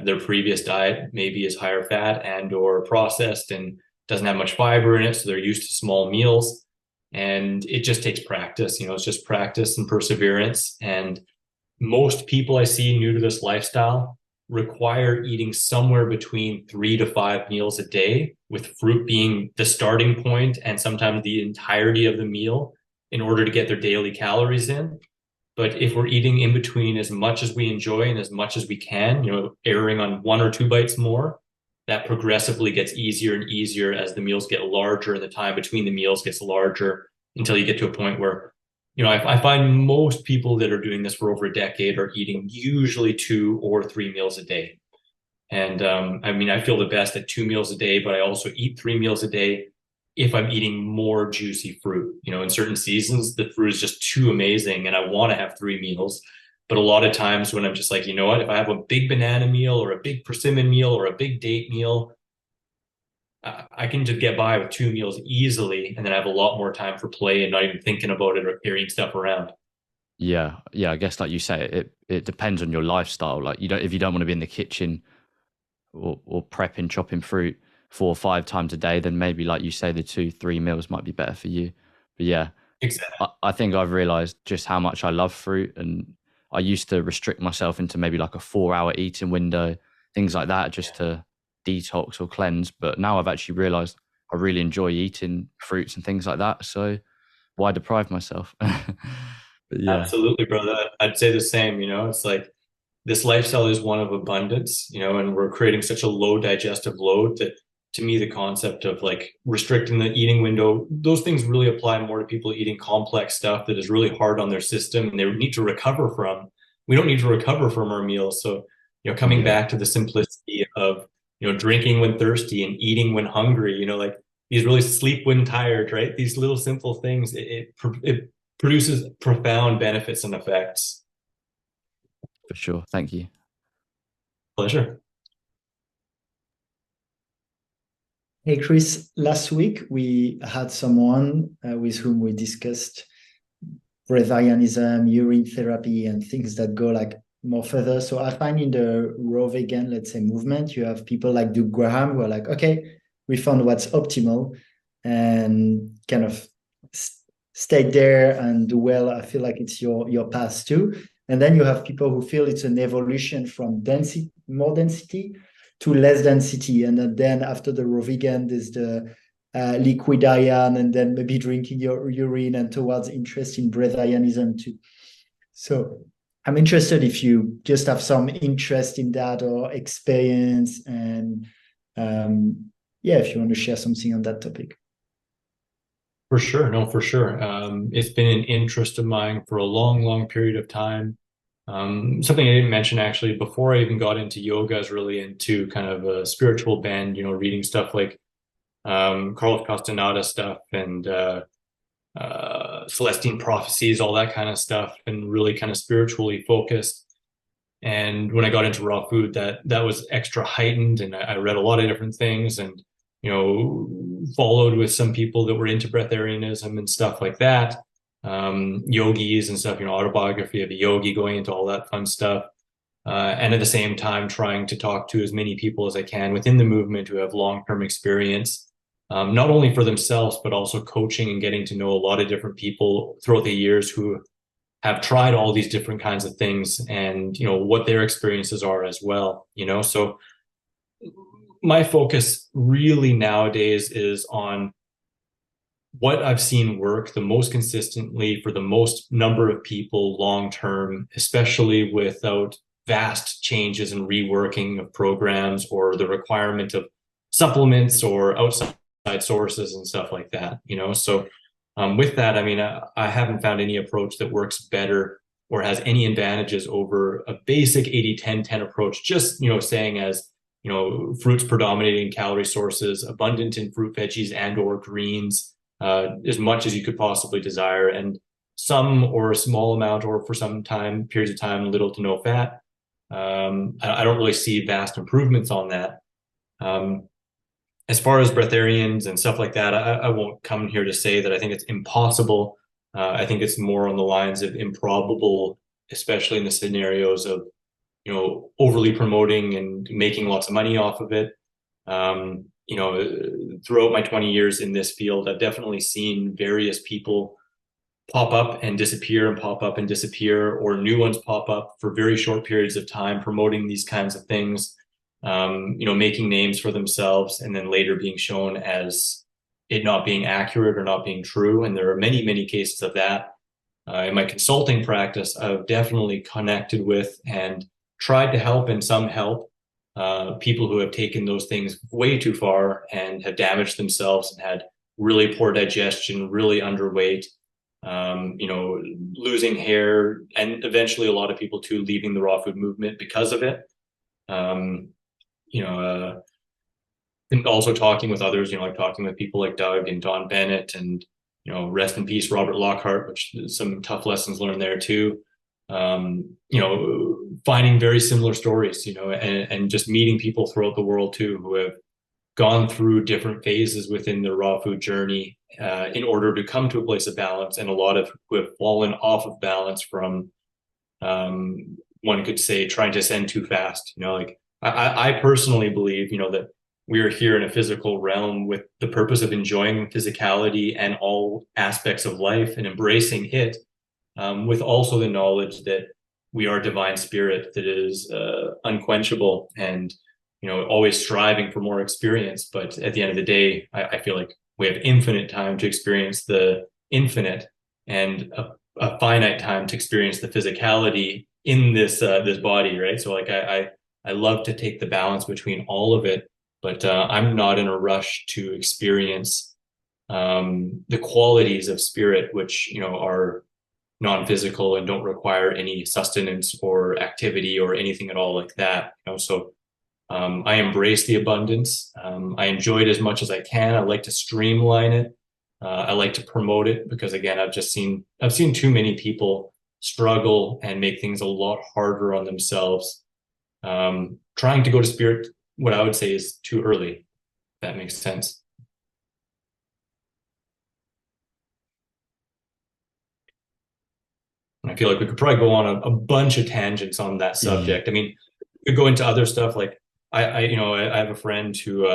Their previous diet maybe is higher fat and or processed and doesn't have much fiber in it, so they're used to small meals. And it just takes practice, it's just practice and perseverance. And most people I see new to this lifestyle require eating somewhere between 3 to 5 meals a day, with fruit being the starting point and sometimes the entirety of the meal in order to get their daily calories in. But if we're eating in between as much as we enjoy and as much as we can, erring on 1 or 2 bites more, that progressively gets easier and easier as the meals get larger and the time between the meals gets larger until you get to a point where, I find most people that are doing this for over a decade are eating usually 2 or 3 meals a day. And I feel the best at 2 meals a day, but I also eat 3 meals a day if I'm eating more juicy fruit. In certain seasons, the fruit is just too amazing and I want to have 3 meals. But a lot of times when I'm just like, if I have a big banana meal or a big persimmon meal or a big date meal, I can just get by with 2 meals easily, and then I have a lot more time for play and not even thinking about it or carrying stuff around. Yeah. I guess like you say, it depends on your lifestyle. Like if you don't want to be in the kitchen or prepping, chopping fruit 4 or 5 times a day, then maybe like you say, the 2-3 meals might be better for you. But yeah, exactly. I think I've realized just how much I love fruit, and I used to restrict myself into maybe like a 4-hour eating window, things like that, just to detox or cleanse. But now I've actually realized I really enjoy eating fruits and things like that. So why deprive myself? But yeah. Absolutely, brother. I'd say the same. It's like this lifestyle is one of abundance, and we're creating such a low digestive load that to me, the concept of like restricting the eating window, those things really apply more to people eating complex stuff that is really hard on their system and they need to recover from. We don't need to recover from our meals. So, coming back to the simplicity of, drinking when thirsty and eating when hungry, like these really sleep when tired, right? These little simple things, it produces profound benefits and effects. For sure. Thank you. Pleasure. Hey, Chris, last week we had someone with whom we discussed breatharianism, urine therapy, and things that go like more further. So I find in the raw vegan, let's say, movement, you have people like Doug Graham who are like, okay, we found what's optimal and kind of stay there and do well. I feel like it's your path too. And then you have people who feel it's an evolution from more density to less density. And then after the raw vegan, there's the liquid iron, and then maybe drinking your urine, and towards interest in breatharianism too. So I'm interested if you just have some interest in that or experience, and if you want to share something on that topic. For sure. No, for sure. It's been an interest of mine for a long, long period of time. Something I didn't mention actually, before I even got into yoga, I was really into kind of a spiritual bend, reading stuff like Carlos Castaneda stuff and Celestine prophecies, all that kind of stuff, and really kind of spiritually focused. And when I got into raw food, that was extra heightened, and I read a lot of different things, and followed with some people that were into breatharianism and stuff like that, yogis and stuff, autobiography of a yogi, going into all that fun stuff. And at the same time, trying to talk to as many people as I can within the movement who have long-term experience, not only for themselves, but also coaching and getting to know a lot of different people throughout the years who have tried all these different kinds of things, and, what their experiences are as well, So my focus really nowadays is on what I've seen work the most consistently for the most number of people long-term, especially without vast changes and reworking of programs or the requirement of supplements or outside sources and stuff like that, So with that, I mean, I haven't found any approach that works better or has any advantages over a basic 80-10-10 approach, just, saying as, fruits predominating calorie sources, abundant in fruit, veggies, and or greens, as much as you could possibly desire, and some or a small amount, or for some periods of time, little to no fat. I don't really see vast improvements on that. As far as breatharians and stuff like that, I won't come here to say that I think it's impossible. I think it's more on the lines of improbable, especially in the scenarios of, overly promoting and making lots of money off of it. Throughout my 20 years in this field, I've definitely seen various people pop up and disappear and pop up and disappear, or new ones pop up for very short periods of time promoting these kinds of things, making names for themselves, and then later being shown as it not being accurate or not being true. And there are many, many cases of that. In my consulting practice, I've definitely connected with and tried to help, and some help, people who have taken those things way too far and have damaged themselves and had really poor digestion, really underweight, losing hair, and eventually a lot of people too leaving the raw food movement because of it. And also talking with others, like talking with people like Doug and Don Bennett, and, rest in peace, Robert Lockhart, which some tough lessons learned there too. Finding very similar stories, and just meeting people throughout the world too, who have gone through different phases within the raw food journey, in order to come to a place of balance, and a lot of who have fallen off of balance from, one could say, trying to ascend too fast. I personally believe, that we are here in a physical realm with the purpose of enjoying physicality and all aspects of life and embracing it, with also the knowledge that we are divine spirit that is unquenchable and, always striving for more experience. But at the end of the day, I feel like we have infinite time to experience the infinite, and a finite time to experience the physicality in this body, right? So like I love to take the balance between all of it, but I'm not in a rush to experience the qualities of spirit, which, are non-physical and don't require any sustenance or activity or anything at all like that. So I embrace the abundance. I enjoy it as much as I can. I like to streamline it. I like to promote it because, again, I've seen too many people struggle and make things a lot harder on themselves. Trying to go to spirit, what I would say, is too early. If that makes sense. I feel like we could probably go on a bunch of tangents on that subject. I mean, we could go into other stuff. Like I have a friend who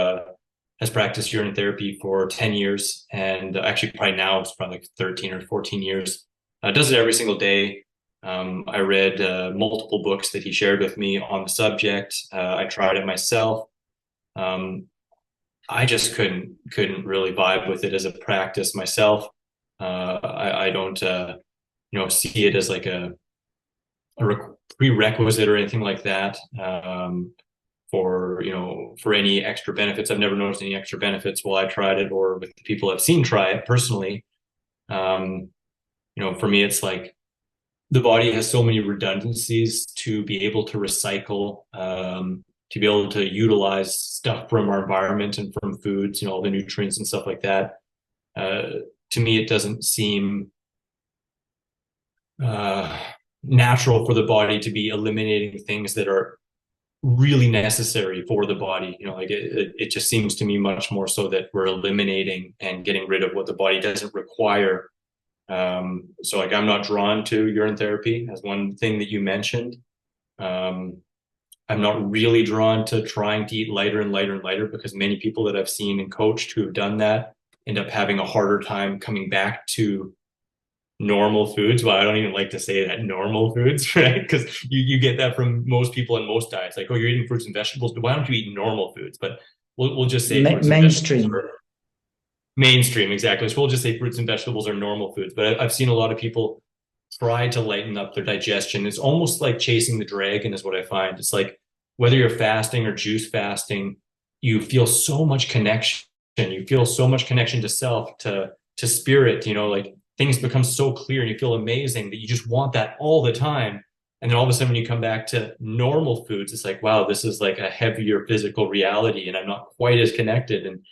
has practiced urine therapy for 10 years, and actually probably now it's probably like 13 or 14 years. Does it every single day. I read multiple books that he shared with me on the subject. I tried it myself. I just couldn't really vibe with it as a practice myself. I don't see it as like a prerequisite or anything like that for any extra benefits. I've never noticed any extra benefits while I tried it or with the people I've seen try it personally. For me, it's like the body has so many redundancies to be able to recycle, to be able to utilize stuff from our environment and from foods, all the nutrients and stuff like that. To me, it doesn't seem natural for the body to be eliminating things that are really necessary for the body. Like it just seems to me much more so that we're eliminating and getting rid of what the body doesn't require. So like I'm not drawn to urine therapy as one thing that you mentioned. I'm not really drawn to trying to eat lighter and lighter and lighter, because many people that I've seen and coached who have done that end up having a harder time coming back to normal foods. Well, I don't even like to say that, normal foods, right? Because you get that from most people in most diets, like, oh, you're eating fruits and vegetables, but why don't you eat normal foods? But we'll just say mainstream. Mainstream, exactly. So we'll just say fruits and vegetables are normal foods. But I've seen a lot of people try to lighten up their digestion. It's almost like chasing the dragon is what I find. It's like whether you're fasting or juice fasting, you feel so much connection. You feel so much connection to self, to spirit, like things become so clear and you feel amazing that you just want that all the time. And then all of a sudden when you come back to normal foods, it's like, wow, this is like a heavier physical reality and I'm not quite as connected. And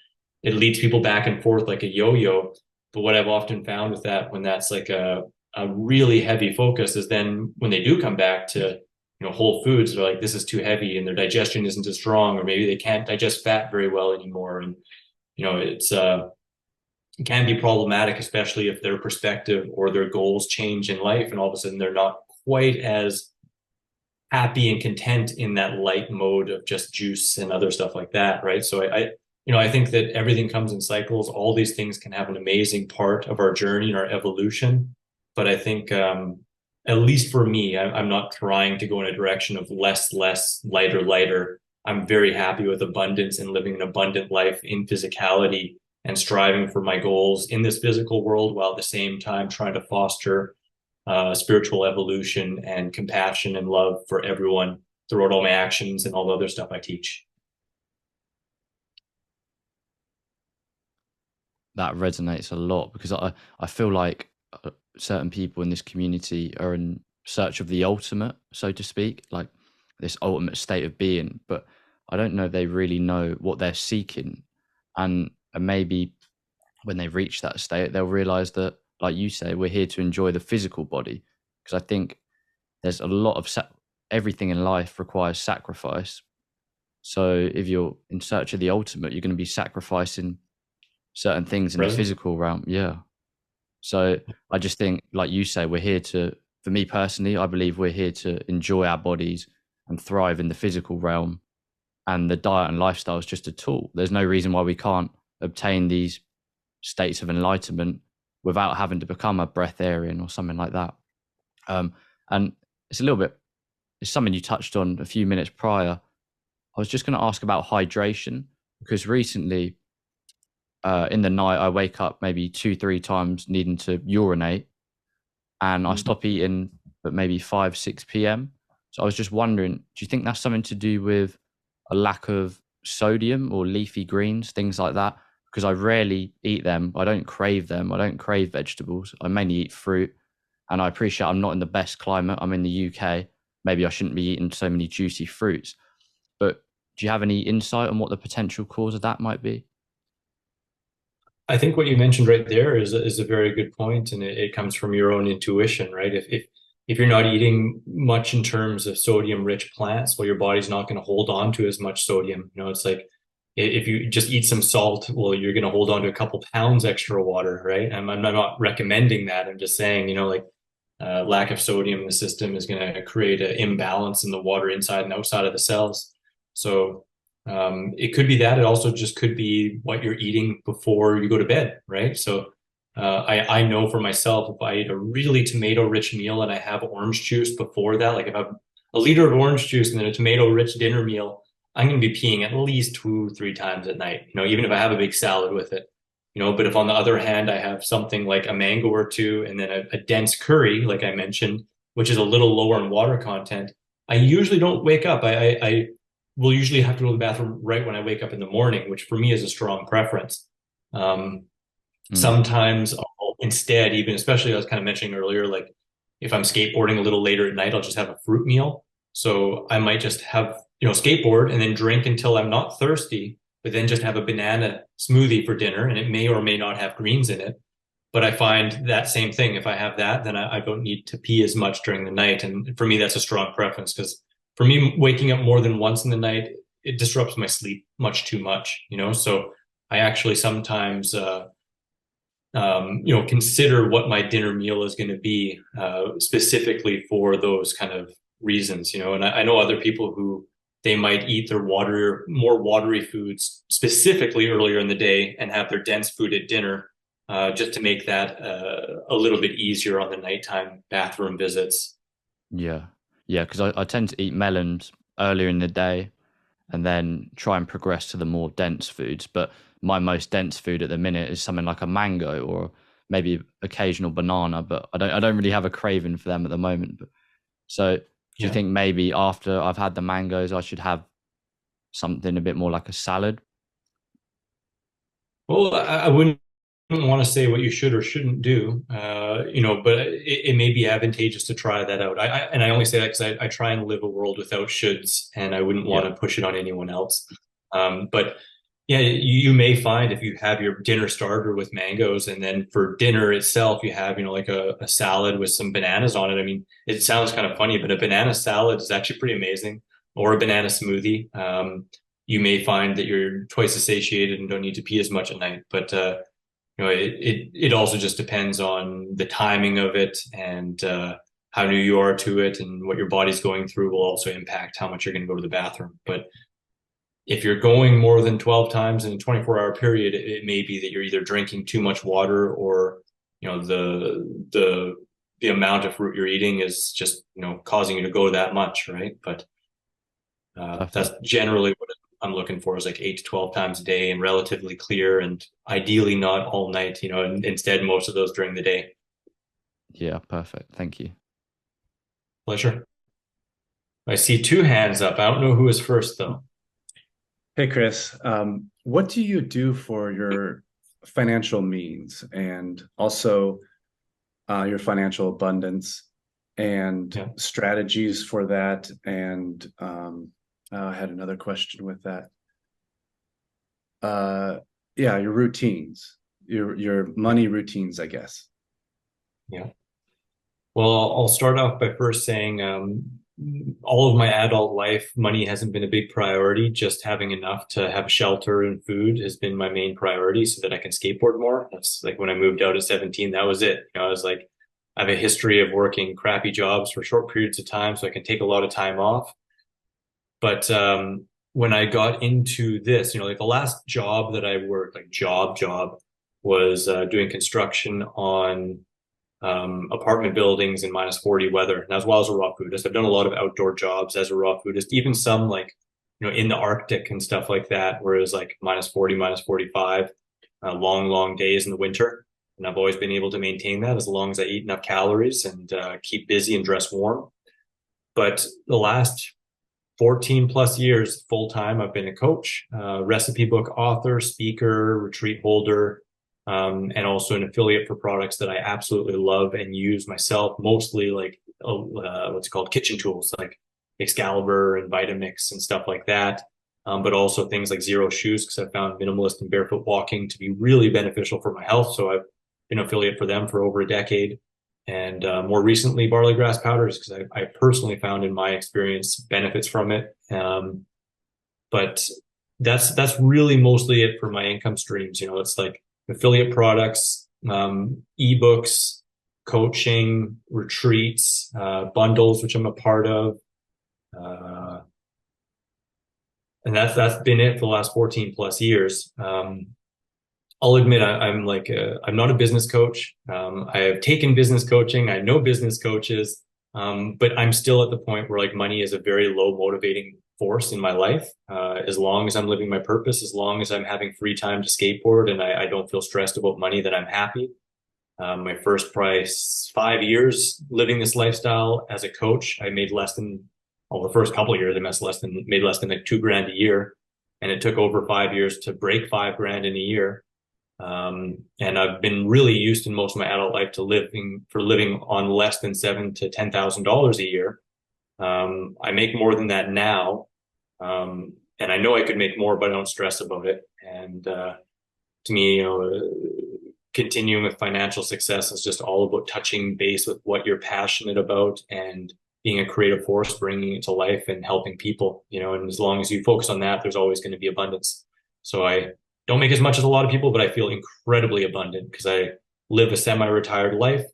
it leads people back and forth like a yo-yo. But what I've often found with that, when that's like a really heavy focus, is then when they do come back to whole foods, they're like, this is too heavy, and their digestion isn't as strong, or maybe they can't digest fat very well anymore. And it can be problematic, especially if their perspective or their goals change in life, and all of a sudden they're not quite as happy and content in that light mode of just juice and other stuff like that, right? So I think that everything comes in cycles. All these things can have an amazing part of our journey and our evolution. But I think, at least for me, I'm not trying to go in a direction of less, lighter, lighter. I'm very happy with abundance and living an abundant life in physicality and striving for my goals in this physical world, while at the same time trying to foster spiritual evolution and compassion and love for everyone throughout all my actions and all the other stuff I teach. That resonates a lot, because I feel like certain people in this community are in search of the ultimate, so to speak, like this ultimate state of being, but I don't know if they really know what they're seeking. And maybe when they reach that state, they'll realize that, like you say, we're here to enjoy the physical body. Because I think there's a lot of everything in life requires sacrifice. So if you're in search of the ultimate, you're going to be sacrificing certain things in the physical realm. Yeah. So I just think, like you say, we're here to, for me personally, I believe we're here to enjoy our bodies and thrive in the physical realm. And the diet and lifestyle is just a tool. There's no reason why we can't obtain these states of enlightenment without having to become a breatharian or something like that. And it's something you touched on a few minutes prior. I was just going to ask about hydration, because recently in the night I wake up maybe 2-3 times needing to urinate, and I stop eating at maybe 5-6 p.m. So I was just wondering, do you think that's something to do with a lack of sodium or leafy greens, things like that, because I rarely eat them. I don't crave them. I don't crave vegetables. I mainly eat fruit. And I appreciate I'm not in the best climate. I'm in the UK. Maybe I shouldn't be eating so many juicy fruits. But do you have any insight on what the potential cause of that might be? I think what you mentioned right there is a very good point, and it comes from your own intuition, right? If you're not eating much in terms of sodium-rich plants, well, your body's not going to hold on to as much sodium. You know, it's like if you just eat some salt, well, you're going to hold on to a couple pounds extra water, right? I'm not recommending that. I'm just saying, you know, like lack of sodium in the system is going to create an imbalance in the water inside and outside of the cells. So it could be that. It also just could be what you're eating before you go to bed, right? So I know for myself, if I eat a really tomato-rich meal and I have orange juice before that, like if I have a liter of orange juice and then a tomato-rich dinner meal, I'm going to be peeing at least 2-3 times at night, you know, even if I have a big salad with it, you know. But if on the other hand, I have something like a mango or two and then a dense curry, like I mentioned, which is a little lower in water content, I usually don't wake up. I will usually have to go to the bathroom right when I wake up in the morning, which for me is a strong preference. Sometimes I'll instead, even especially I was kind of mentioning earlier, like if I'm skateboarding a little later at night, I'll just have a fruit meal. So I might just have, you know, skateboard and then drink until I'm not thirsty, but then just have a banana smoothie for dinner, and it may or may not have greens in it. But I find that same thing. If I have that, then I don't need to pee as much during the night. And for me, that's a strong preference, because for me, waking up more than once in the night, it disrupts my sleep much too much, you know? So I actually sometimes, you know, consider what my dinner meal is going to be, specifically for those kind of reasons, you know. And I know other people who they might eat their more watery foods specifically earlier in the day and have their dense food at dinner, just to make that a little bit easier on the nighttime bathroom visits. Yeah. Yeah, because I tend to eat melons earlier in the day and then try and progress to the more dense foods. But my most dense food at the minute is something like a mango or maybe occasional banana, but I don't really have a craving for them at the moment. But so do you think maybe after I've had the mangoes, I should have something a bit more like a salad? Well, I wouldn't want to say what you should or shouldn't do, you know, but it may be advantageous to try that out. And I only say that because I try and live a world without shoulds, and I wouldn't want to push it on anyone else. But yeah, you may find if you have your dinner starter with mangoes, and then for dinner itself, you have, you know, like a salad with some bananas on it. I mean, it sounds kind of funny, but a banana salad is actually pretty amazing, or a banana smoothie. You may find that you're twice as satiated and don't need to pee as much at night. But you know, it also just depends on the timing of it, and how new you are to it, and what your body's going through will also impact how much you're going to go to the bathroom. But if you're going more than 12 times in a 24-hour period, it may be that you're either drinking too much water, or, you know, the amount of fruit you're eating is just, you know, causing you to go that much, right? But that's generally what I'm looking for, is like 8 to 12 times a day and relatively clear, and ideally not all night, you know, and instead most of those during the day. Yeah, perfect. Thank you. Pleasure. I see 2 hands up. I don't know who is first though. Hey, Chris, what do you do for your financial means, and also your financial abundance, and strategies for that? And I had another question with that. Yeah, your routines, your money routines, I guess. Yeah. Well, I'll start off by first saying, all of my adult life, money hasn't been a big priority. Just having enough to have shelter and food has been my main priority, so that I can skateboard more. That's like when I moved out at 17, that was it. You know, I was like, I have a history of working crappy jobs for short periods of time, so I can take a lot of time off. But when I got into this, you know, like the last job that I worked, like job, was doing construction on apartment buildings in -40 weather, and as well as a raw foodist. I've done a lot of outdoor jobs as a raw foodist, even some like, you know, in the Arctic and stuff like that, where it was like -40, -45, long days in the winter. And I've always been able to maintain that as long as I eat enough calories and keep busy and dress warm. But the last 14 plus years full-time, I've been a coach, recipe book author, speaker, retreat holder, and also an affiliate for products that I absolutely love and use myself, mostly like what's called kitchen tools, like Excalibur and Vitamix and stuff like that. But also things like Zero Shoes, because I found minimalist and barefoot walking to be really beneficial for my health. So I've been an affiliate for them for over a decade. And more recently, barley grass powders, because I personally found in my experience benefits from it. But that's really mostly it for my income streams. You know, it's like affiliate products, ebooks, coaching, retreats, bundles, which I'm a part of. And that's been it for the last 14 plus years. I'll admit I'm not a business coach. I have taken business coaching. I know business coaches, but I'm still at the point where like money is a very low motivating force in my life. As long as I'm living my purpose, as long as I'm having free time to skateboard and I don't feel stressed about money, then I'm happy. My first price, 5 years living this lifestyle as a coach, I made less than, well, the first couple of years I made less than like $2,000 a year. And it took over 5 years to break $5,000 in a year. And I've been really used in most of my adult life to living on less than $7,000 to $10,000 a year. I make more than that now. And I know I could make more, but I don't stress about it. And, to me, you know, continuing with financial success is just all about touching base with what you're passionate about and being a creative force, bringing it to life and helping people, you know, and as long as you focus on that, there's always going to be abundance. So I don't make as much as a lot of people, but I feel incredibly abundant because I live a semi-retired life.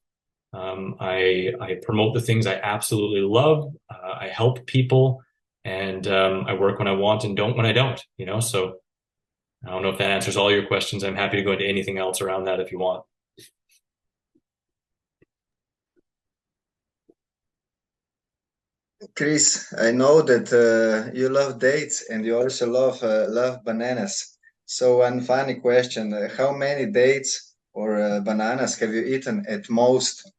I promote the things I absolutely love. I help people, and I work when I want and don't when I don't, you know, so I don't know if that answers all your questions. I'm happy to go into anything else around that if you want. Chris, I know that you love dates and you also love bananas. So one funny question: how many dates or bananas have you eaten at most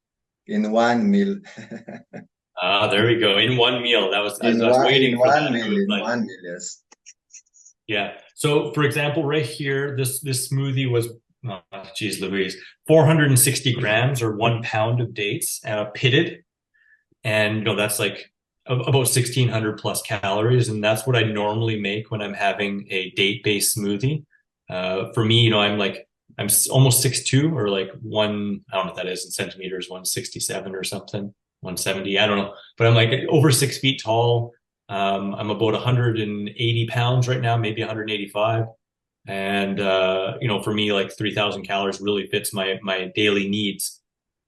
in one meal? There we go. In one meal. I was In waiting for that. one meal, yes. Yeah. So for example, right here, this smoothie was, geez Louise, 460 grams or 1 pound of dates, pitted. And, you know, that's like about 1,600 plus calories. And that's what I normally make when I'm having a date-based smoothie. For me, you know, I'm almost 6'2", or like one, I don't know what that is in centimeters, 167 or something, 170, I don't know. But I'm like over 6 feet tall. I'm about 180 pounds right now, maybe 185. And, you know, for me, like 3,000 calories really fits my daily needs.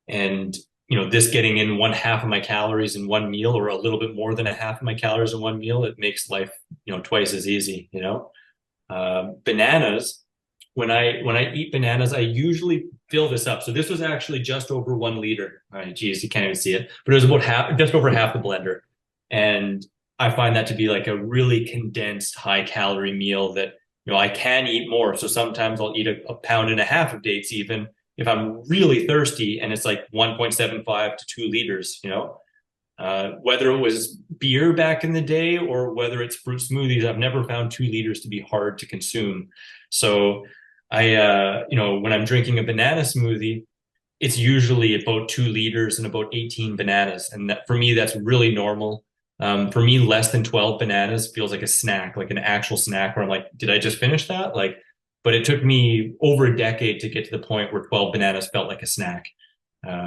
And, you know, this getting in 1/2 of my calories in one meal, or a little bit more than 1/2 of my calories in one meal, it makes life, you know, twice as easy, you know. Bananas, when I eat bananas, I usually fill this up. So this was actually just over 1 liter. All right, geez, you can't even see it, but it was about just over half the blender. And I find that to be like a really condensed high calorie meal that, you know, I can eat more. So sometimes I'll eat a pound and a half of dates, even if I'm really thirsty, and it's like 1.75 to 2 liters, you know. Whether it was beer back in the day or whether it's fruit smoothies, I've never found 2 liters to be hard to consume. So you know, when I'm drinking a banana smoothie, it's usually about 2 liters and about 18 bananas. And that, for me, that's really normal. For me, less than 12 bananas feels like a snack, like an actual snack where I'm like, did I just finish that? Like, but it took me over a decade to get to the point where 12 bananas felt like a snack.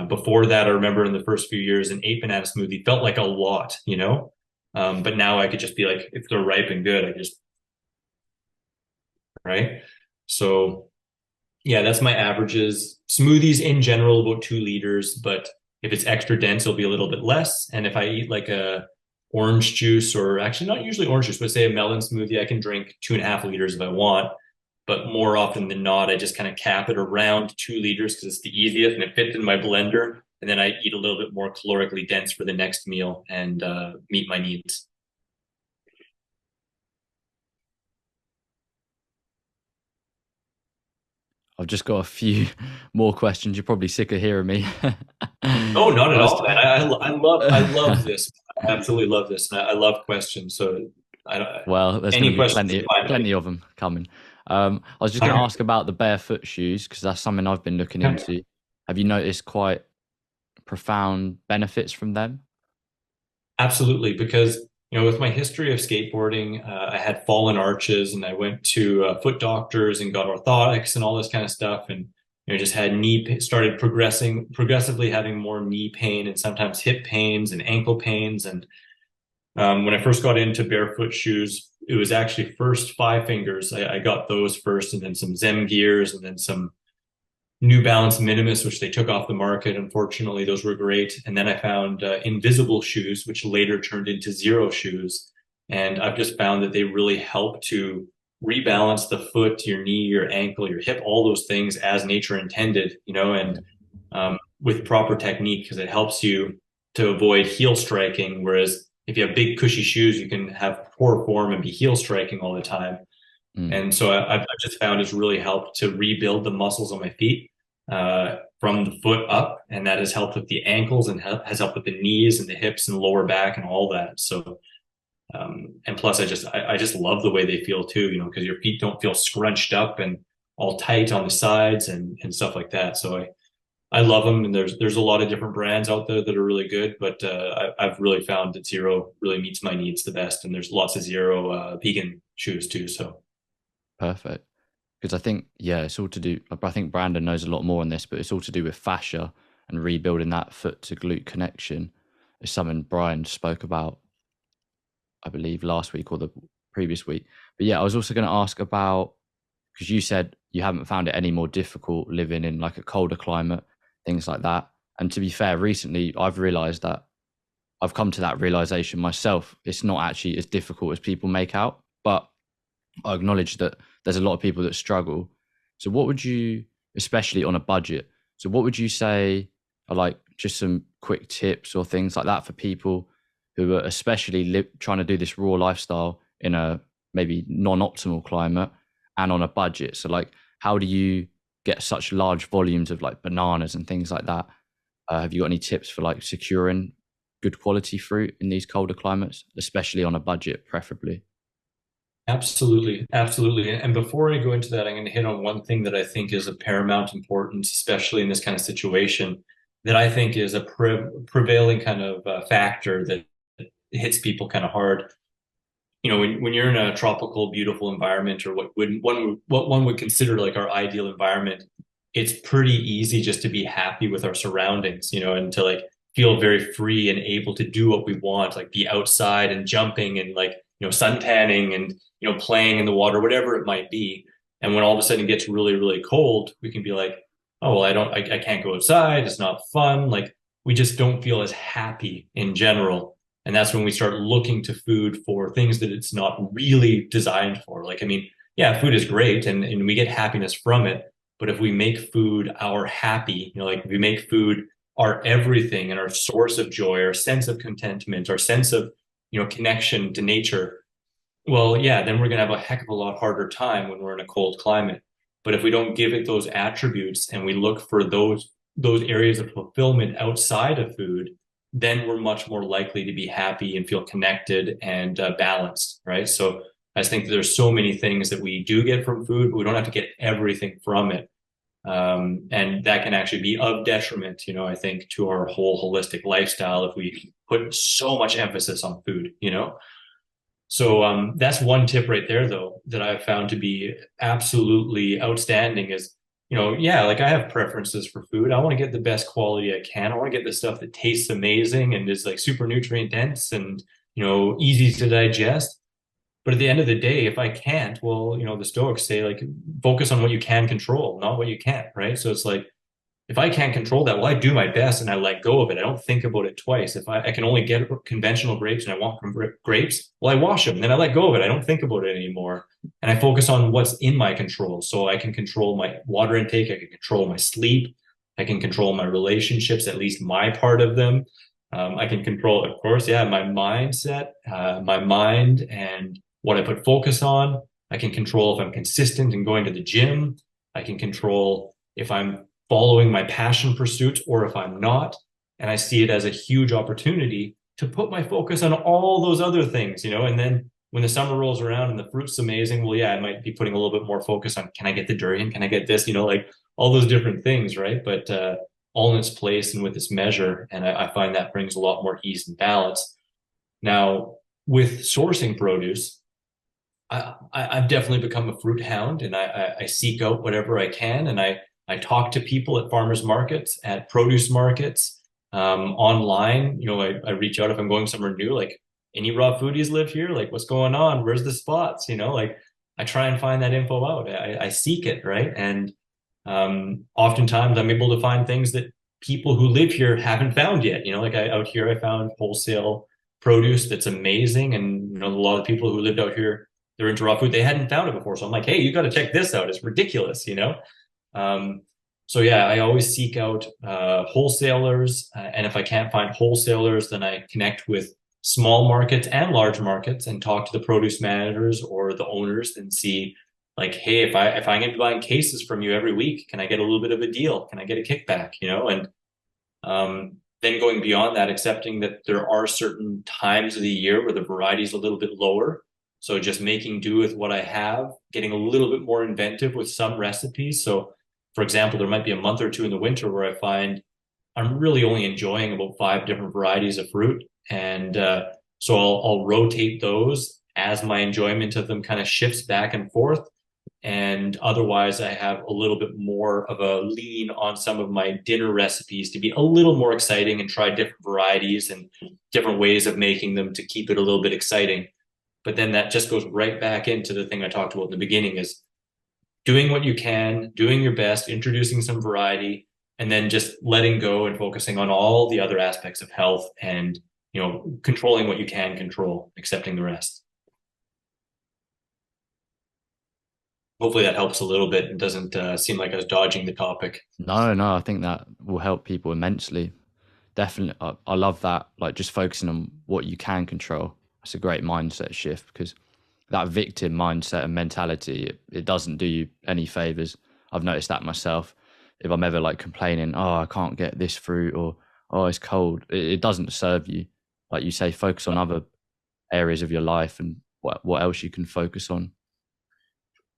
Before that, I remember in the first few years, an 8 banana smoothie felt like a lot, you know? But now I could just be like, if they're ripe and good, I just, right? So yeah, that's my averages. Smoothies in general, about 2 liters, but if it's extra dense, it'll be a little bit less. And if I eat like a orange juice, or actually not usually orange juice, but say a melon smoothie, I can drink 2.5 liters if I want. But more often than not, I just kind of cap it around 2 liters because it's the easiest and it fits in my blender. And then I eat a little bit more calorically dense for the next meal and meet my needs. I've just got a few more questions. You're probably sick of hearing me. Oh, not at all, man. I love this. I absolutely love this, and I love questions. So I don't, Well, there's any going to be questions? plenty of them coming. I was just going to ask about the barefoot shoes because that's something I've been looking into. Have you noticed quite profound benefits from them? Absolutely, because with my history of skateboarding, I had fallen arches, and I went to foot doctors and got orthotics and all this kind of stuff, and just had started progressively having more knee pain and sometimes hip pains and ankle pains. And when I first got into barefoot shoes, it was actually first Five Fingers. I got those first, and then some Zem gears, and then some New Balance Minimus, which they took off the market. Unfortunately, those were great. And then I found Invisible shoes, which later turned into Zero shoes. And I've just found that they really help to rebalance the foot, your knee, your ankle, your hip, all those things as nature intended, and with proper technique, because it helps you to avoid heel striking. Whereas if you have big cushy shoes, you can have poor form and be heel striking all the time. And so I've just found it's really helped to rebuild the muscles on my feet from the foot up, and that has helped with the ankles and has helped with the knees and the hips and lower back and all that. So, and plus, I just love the way they feel too, because your feet don't feel scrunched up and all tight on the sides and stuff like that. So I love them, and there's a lot of different brands out there that are really good, but I've really found that Zero really meets my needs the best, and there's lots of Zero vegan shoes too. So. Perfect. Because I think, it's all to do, I think Brandon knows a lot more on this, but it's all to do with fascia and rebuilding that foot to glute connection. It's something Brian spoke about, I believe, last week or the previous week. But I was also going to ask about, because you said you haven't found it any more difficult living in like a colder climate, things like that. And to be fair, recently I've realized that I've come to that realization myself. It's not actually as difficult as people make out, but I acknowledge that there's a lot of people that struggle. So what would you, especially on a budget, so what would you say are like just some quick tips or things like that for people who are especially trying to do this raw lifestyle in a maybe non-optimal climate and on a budget? So like, how do you get such large volumes of like bananas and things like that? Have you got any tips for like securing good quality fruit in these colder climates, especially on a budget, preferably? Absolutely. Absolutely. And before I go into that, I'm going to hit on one thing that I think is of paramount importance, especially in this kind of situation, that I think is a prevailing kind of factor that hits people kind of hard. When you're in a tropical, beautiful environment, or what one would consider like our ideal environment, it's pretty easy just to be happy with our surroundings, and to like feel very free and able to do what we want, like be outside and jumping and like, sun tanning and, playing in the water, whatever it might be. And when all of a sudden it gets really, really cold, we can be like, oh, well, I can't go outside. It's not fun. Like we just don't feel as happy in general. And that's when we start looking to food for things that it's not really designed for. Like, I mean, yeah, food is great and we get happiness from it. But if we make food our happy, like if we make food our everything and our source of joy, our sense of contentment, our sense of, connection to nature, well, then we're going to have a heck of a lot harder time when we're in a cold climate. But if we don't give it those attributes and we look for those areas of fulfillment outside of food, then we're much more likely to be happy and feel connected and balanced, right? So I just think that there's so many things that we do get from food, but we don't have to get everything from it. And that can actually be of detriment, I think, to our whole holistic lifestyle if we put so much emphasis on food, So that's one tip right there, though, that I've found to be absolutely outstanding is, like I have preferences for food. I want to get the best quality I can. I want to get the stuff that tastes amazing and is like super nutrient dense and, easy to digest. But at the end of the day, if I can't, well, the Stoics say like focus on what you can control, not what you can't, right? So it's like if I can't control that, well, I do my best and I let go of it. I don't think about it twice. If I can only get conventional grapes and I want grapes, well, I wash them, then I let go of it. I don't think about it anymore. And I focus on what's in my control. So I can control my water intake. I can control my sleep. I can control my relationships, at least my part of them. I can control, of course, my mindset, my mind, and what I put focus on. I can control if I'm consistent in going to the gym. I can control if I'm following my passion pursuits or if I'm not. And I see it as a huge opportunity to put my focus on all those other things, you know, and then when the summer rolls around and the fruit's amazing, well, yeah, I might be putting a little bit more focus on, can I get the durian? Can I get this? You know, like all those different things, right? But all in its place and with its measure. And I find that brings a lot more ease and balance. Now, with sourcing produce, I've definitely become a fruit hound, and I seek out whatever I can, and I talk to people at farmers markets, at produce markets, online. You know, I reach out if I'm going somewhere new, like, any raw foodies live here? Like, what's going on? Where's the spots? You know, like, I try and find that info out. I seek it, right? And oftentimes I'm able to find things that people who live here haven't found yet. You know, like out here, I found wholesale produce that's amazing, and you know, a lot of people who lived out here, they're into raw food, they hadn't found it before. So I'm like, hey, you got to check this out. It's ridiculous, you know? So yeah, I always seek out wholesalers. And if I can't find wholesalers, then I connect with small markets and large markets and talk to the produce managers or the owners and see, like, hey, if I'm going to be buying cases from you every week, can I get a little bit of a deal? Can I get a kickback? You know, and then going beyond that, accepting that there are certain times of the year where the variety is a little bit lower. So just making do with what I have, getting a little bit more inventive with some recipes. So for example, there might be a month or two in the winter where I find I'm really only enjoying about 5 different varieties of fruit. And so I'll rotate those as my enjoyment of them kind of shifts back and forth. And otherwise, I have a little bit more of a lean on some of my dinner recipes to be a little more exciting and try different varieties and different ways of making them to keep it a little bit exciting. But then that just goes right back into the thing I talked about in the beginning, is doing what you can, doing your best, introducing some variety, and then just letting go and focusing on all the other aspects of health and, you know, controlling what you can control, accepting the rest. Hopefully that helps a little bit and doesn't seem like I was dodging the topic. No, I think that will help people immensely. Definitely. I love that, like just focusing on what you can control. It's a great mindset shift, because that victim mindset and mentality, it doesn't do you any favors. I've noticed that myself. If I'm ever like complaining, oh, I can't get this fruit, or oh, it's cold, it doesn't serve you. Like you say, focus on other areas of your life and what else you can focus on.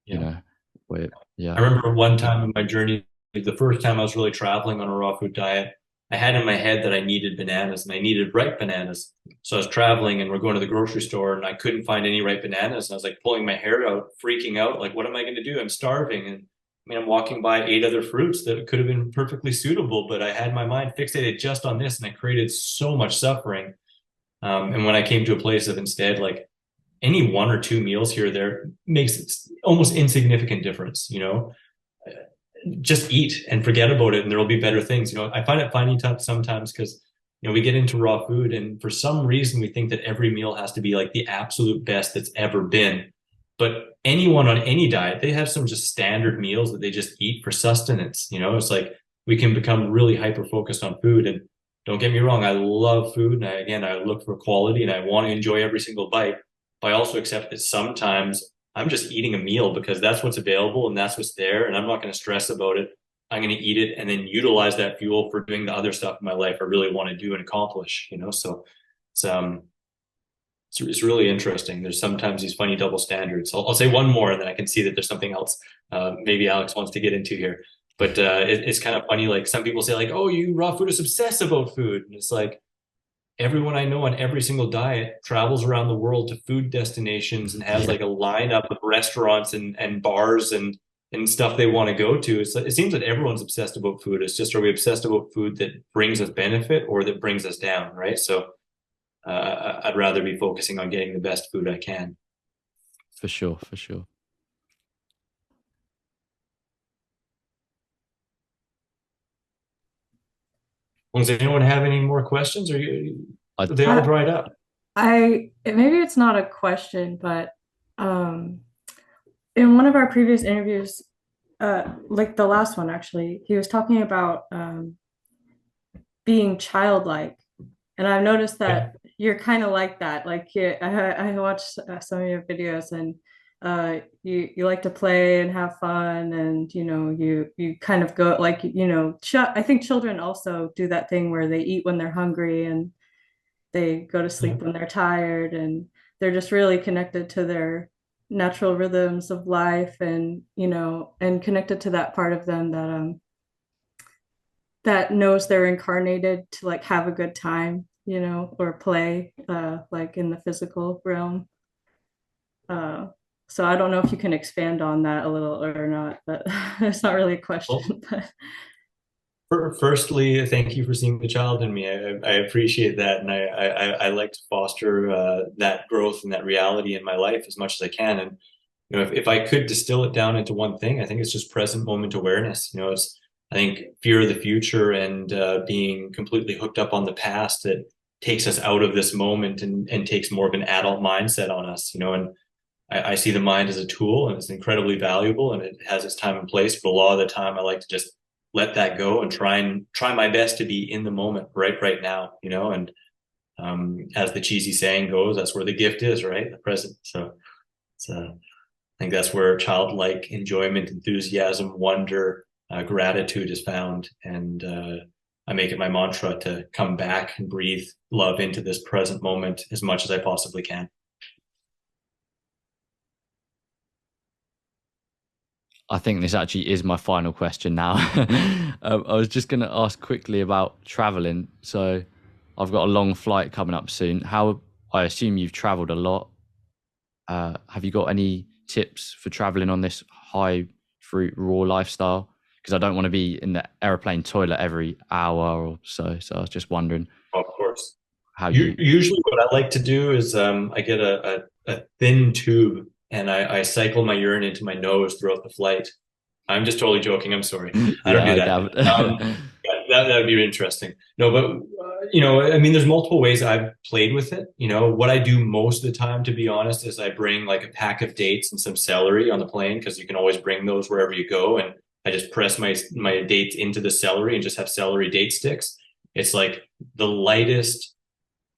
Yeah. You know, yeah. I remember one time in my journey, the first time I was really traveling on a raw food diet, I had in my head that I needed bananas, and I needed ripe bananas. So I was traveling and we're going to the grocery store and I couldn't find any ripe bananas. And I was like pulling my hair out, freaking out, like, what am I going to do? I'm starving. And I mean, I'm walking by 8 other fruits that could have been perfectly suitable, but I had my mind fixated just on this, and I created so much suffering. And when I came to a place of instead, like, any 1 or 2 meals here or there makes almost insignificant difference, you know? Just eat and forget about it, and there will be better things. You know, I find it funny sometimes because, you know, we get into raw food and for some reason we think that every meal has to be like the absolute best that's ever been. But anyone on any diet, they have some just standard meals that they just eat for sustenance. You know, it's like we can become really hyper focused on food. And don't get me wrong, I love food, and I look for quality and I want to enjoy every single bite. But I also accept that sometimes I'm just eating a meal because that's what's available and that's what's there, and I'm not going to stress about it. I'm going to eat it and then utilize that fuel for doing the other stuff in my life I really want to do and accomplish, you know? So it's really interesting. There's sometimes these funny double standards. I'll say one more and then I can see that there's something else maybe Alex wants to get into here. But it's kind of funny. Like, some people say like, oh, you raw foodists obsess about food. And it's like, everyone I know on every single diet travels around the world to food destinations and has like a lineup of restaurants and bars and stuff they want to go to. It seems that everyone's obsessed about food. It's just, are we obsessed about food that brings us benefit or that brings us down, right? So I'd rather be focusing on getting the best food I can. For sure. Does anyone have any more questions, or they all dried up? Maybe it's not a question, but in one of our previous interviews, like the last one actually, he was talking about being childlike, and I've noticed that you're kind of like that. Like, I watched some of your videos, and you like to play and have fun, and you know, you kind of go like, you know, I think children also do that thing where they eat when they're hungry and they go to sleep when they're tired, and they're just really connected to their natural rhythms of life, and and connected to that part of them that knows they're incarnated to like have a good time, or play, like in the physical realm. So I don't know if you can expand on that a little or not, but it's not really a question. Firstly, thank you for seeing the child in me. I appreciate that, and I like to foster that growth and that reality in my life as much as I can. And if I could distill it down into one thing, I think it's just present moment awareness. It's, I think, fear of the future and being completely hooked up on the past that takes us out of this moment and takes more of an adult mindset on us. And I see the mind as a tool, and it's incredibly valuable, and it has its time and place. But a lot of the time, I like to just let that go and try my best to be in the moment right now. And as the cheesy saying goes, that's where the gift is, right? The present. So it's I think that's where childlike enjoyment, enthusiasm, wonder, gratitude is found. And I make it my mantra to come back and breathe love into this present moment as much as I possibly can. I think this actually is my final question now. I was just going to ask quickly about traveling. So I've got a long flight coming up soon. I assume you've traveled a lot. Have you got any tips for traveling on this high fruit raw lifestyle? Because I don't want to be in the airplane toilet every hour or so. So I was just wondering. Of course. Usually what I like to do is I get a thin tube and I cycle my urine into my nose throughout the flight. I'm just totally joking. I'm sorry. I don't do that. That would be interesting. No, but I mean, there's multiple ways I've played with it. What I do most of the time, to be honest, is I bring like a pack of dates and some celery on the plane, because you can always bring those wherever you go. And I just press my dates into the celery and just have celery date sticks. It's like the lightest,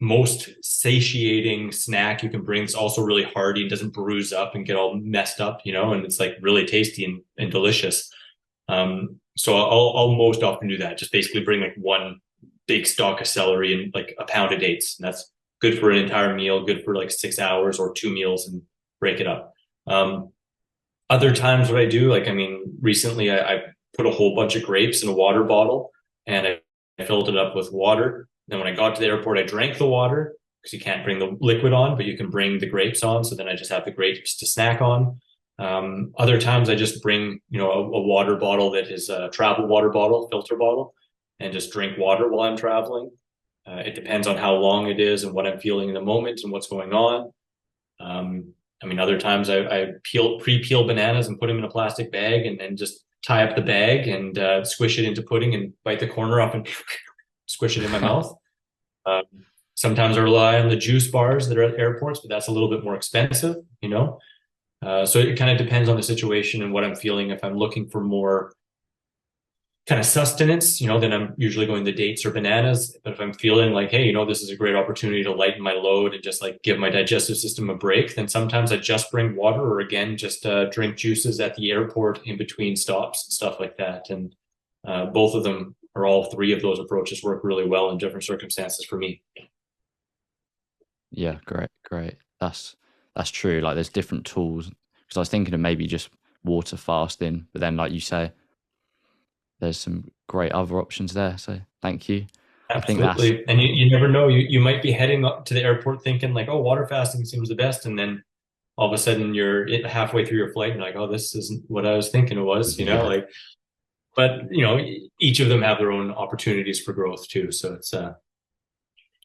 most satiating snack you can bring. It's also really hearty and doesn't bruise up and get all messed up, and it's like really tasty and delicious. So I'll most often do that. Just basically bring like one big stalk of celery and like a pound of dates. And that's good for an entire meal, good for like 6 hours or 2 meals, and break it up. Other times what I do, recently I put a whole bunch of grapes in a water bottle and I filled it up with water. Then when I got to the airport, I drank the water, because you can't bring the liquid on, but you can bring the grapes on. So then I just have the grapes to snack on. Other times I just bring, a water bottle that is a travel water bottle, filter bottle, and just drink water while I'm traveling. It depends on how long it is and what I'm feeling in the moment and what's going on. Other times I pre-peel bananas and put them in a plastic bag and then just tie up the bag and squish it into pudding and bite the corner off and squish it in my mouth. Sometimes I rely on the juice bars that are at airports, but that's a little bit more expensive, So it kind of depends on the situation and what I'm feeling. If I'm looking for more kind of sustenance, then I'm usually going the dates or bananas. But if I'm feeling like, hey, this is a great opportunity to lighten my load and just like give my digestive system a break, then sometimes I just bring water, or again, just drink juices at the airport in between stops and stuff like that. And both of them, or all three of those approaches, work really well in different circumstances for me. Yeah, great. That's true. Like there's different tools, because I was thinking of maybe just water fasting, but then like you say, there's some great other options there. So thank you. Absolutely. And you never know, you might be heading up to the airport thinking like, oh, water fasting seems the best. And then all of a sudden you're halfway through your flight and like, oh, this isn't what I was thinking it was, but each of them have their own opportunities for growth too. So it's, I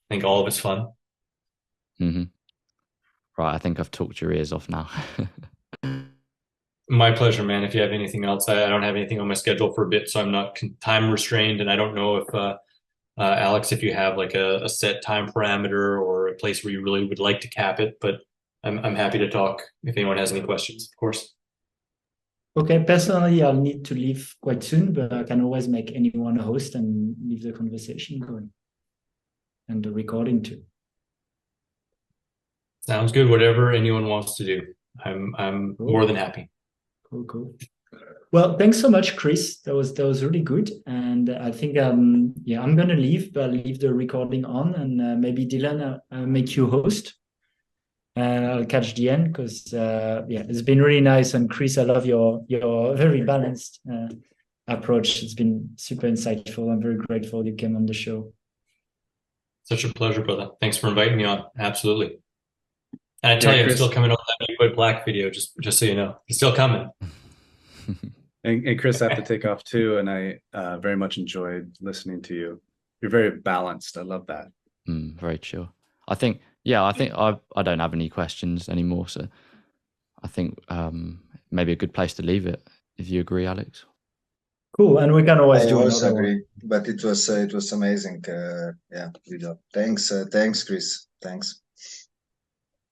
think all of it's fun. Mm-hmm. Right. I think I've talked your ears off now. My pleasure, man. If you have anything else, I don't have anything on my schedule for a bit, so I'm not time restrained. And I don't know if, Alex, if you have like a set time parameter or a place where you really would like to cap it, but I'm happy to talk if anyone has any questions, of course. Okay, personally, I'll need to leave quite soon, but I can always make anyone a host and leave the conversation going, and the recording too. Sounds good. Whatever anyone wants to do, I'm Cool. more than happy. Cool. Well, thanks so much, Chris. That was really good. And I think yeah, I'm gonna leave, but I'll leave the recording on, and maybe Dylan, I'll make you host. And I'll catch the end because yeah, it's been really nice. And Chris, I love your very balanced approach. It's been super insightful. I'm very grateful you came on the show. Such a pleasure, brother. Thanks for inviting me on. Absolutely. And I tell Yeah, you, Chris. I'm still coming on that Liquid Black video, just so you know. It's still coming. And Chris, I have to take off too, and I very much enjoyed listening to you. You're very balanced. I love that. Very chill. I think I don't have any questions anymore, so I think maybe a good place to leave it, if you agree, Alex. Cool, and we can always I do also another agree, one. but it was amazing. Yeah, video. Thanks, Chris. Thanks.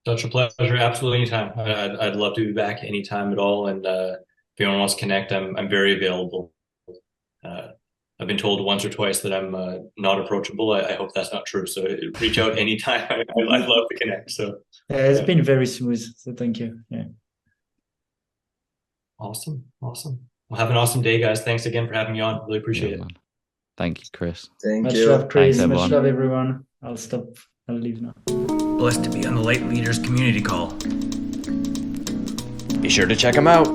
Such a pleasure. Absolutely, anytime. I'd love to be back anytime at all. And if anyone wants to connect, I'm very available. I've been told once or twice that I'm not approachable. I hope that's not true. So reach out anytime. I'd love to connect. So It's been very smooth. So thank you. Yeah. awesome. Well, have an awesome day, guys. Thanks again for having me on. Really appreciate it. Man. Thank you, Chris. Thank Much you. love, Chris. Thanks, Much everyone. love, everyone. I'll stop. I'll leave now. Blessed to be on the Lightleaders community call. Be sure to check them out.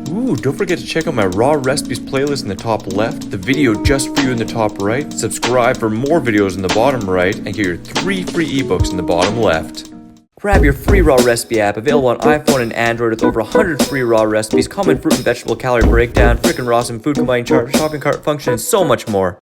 Ooh, don't forget to check out my raw recipes playlist in the top left, the video just for you in the top right, subscribe for more videos in the bottom right, and get your 3 free ebooks in the bottom left. Grab your free raw recipe app available on iPhone and Android with over 100 free raw recipes, common fruit and vegetable calorie breakdown, frickin' raw and food combining chart, shopping cart function, and so much more.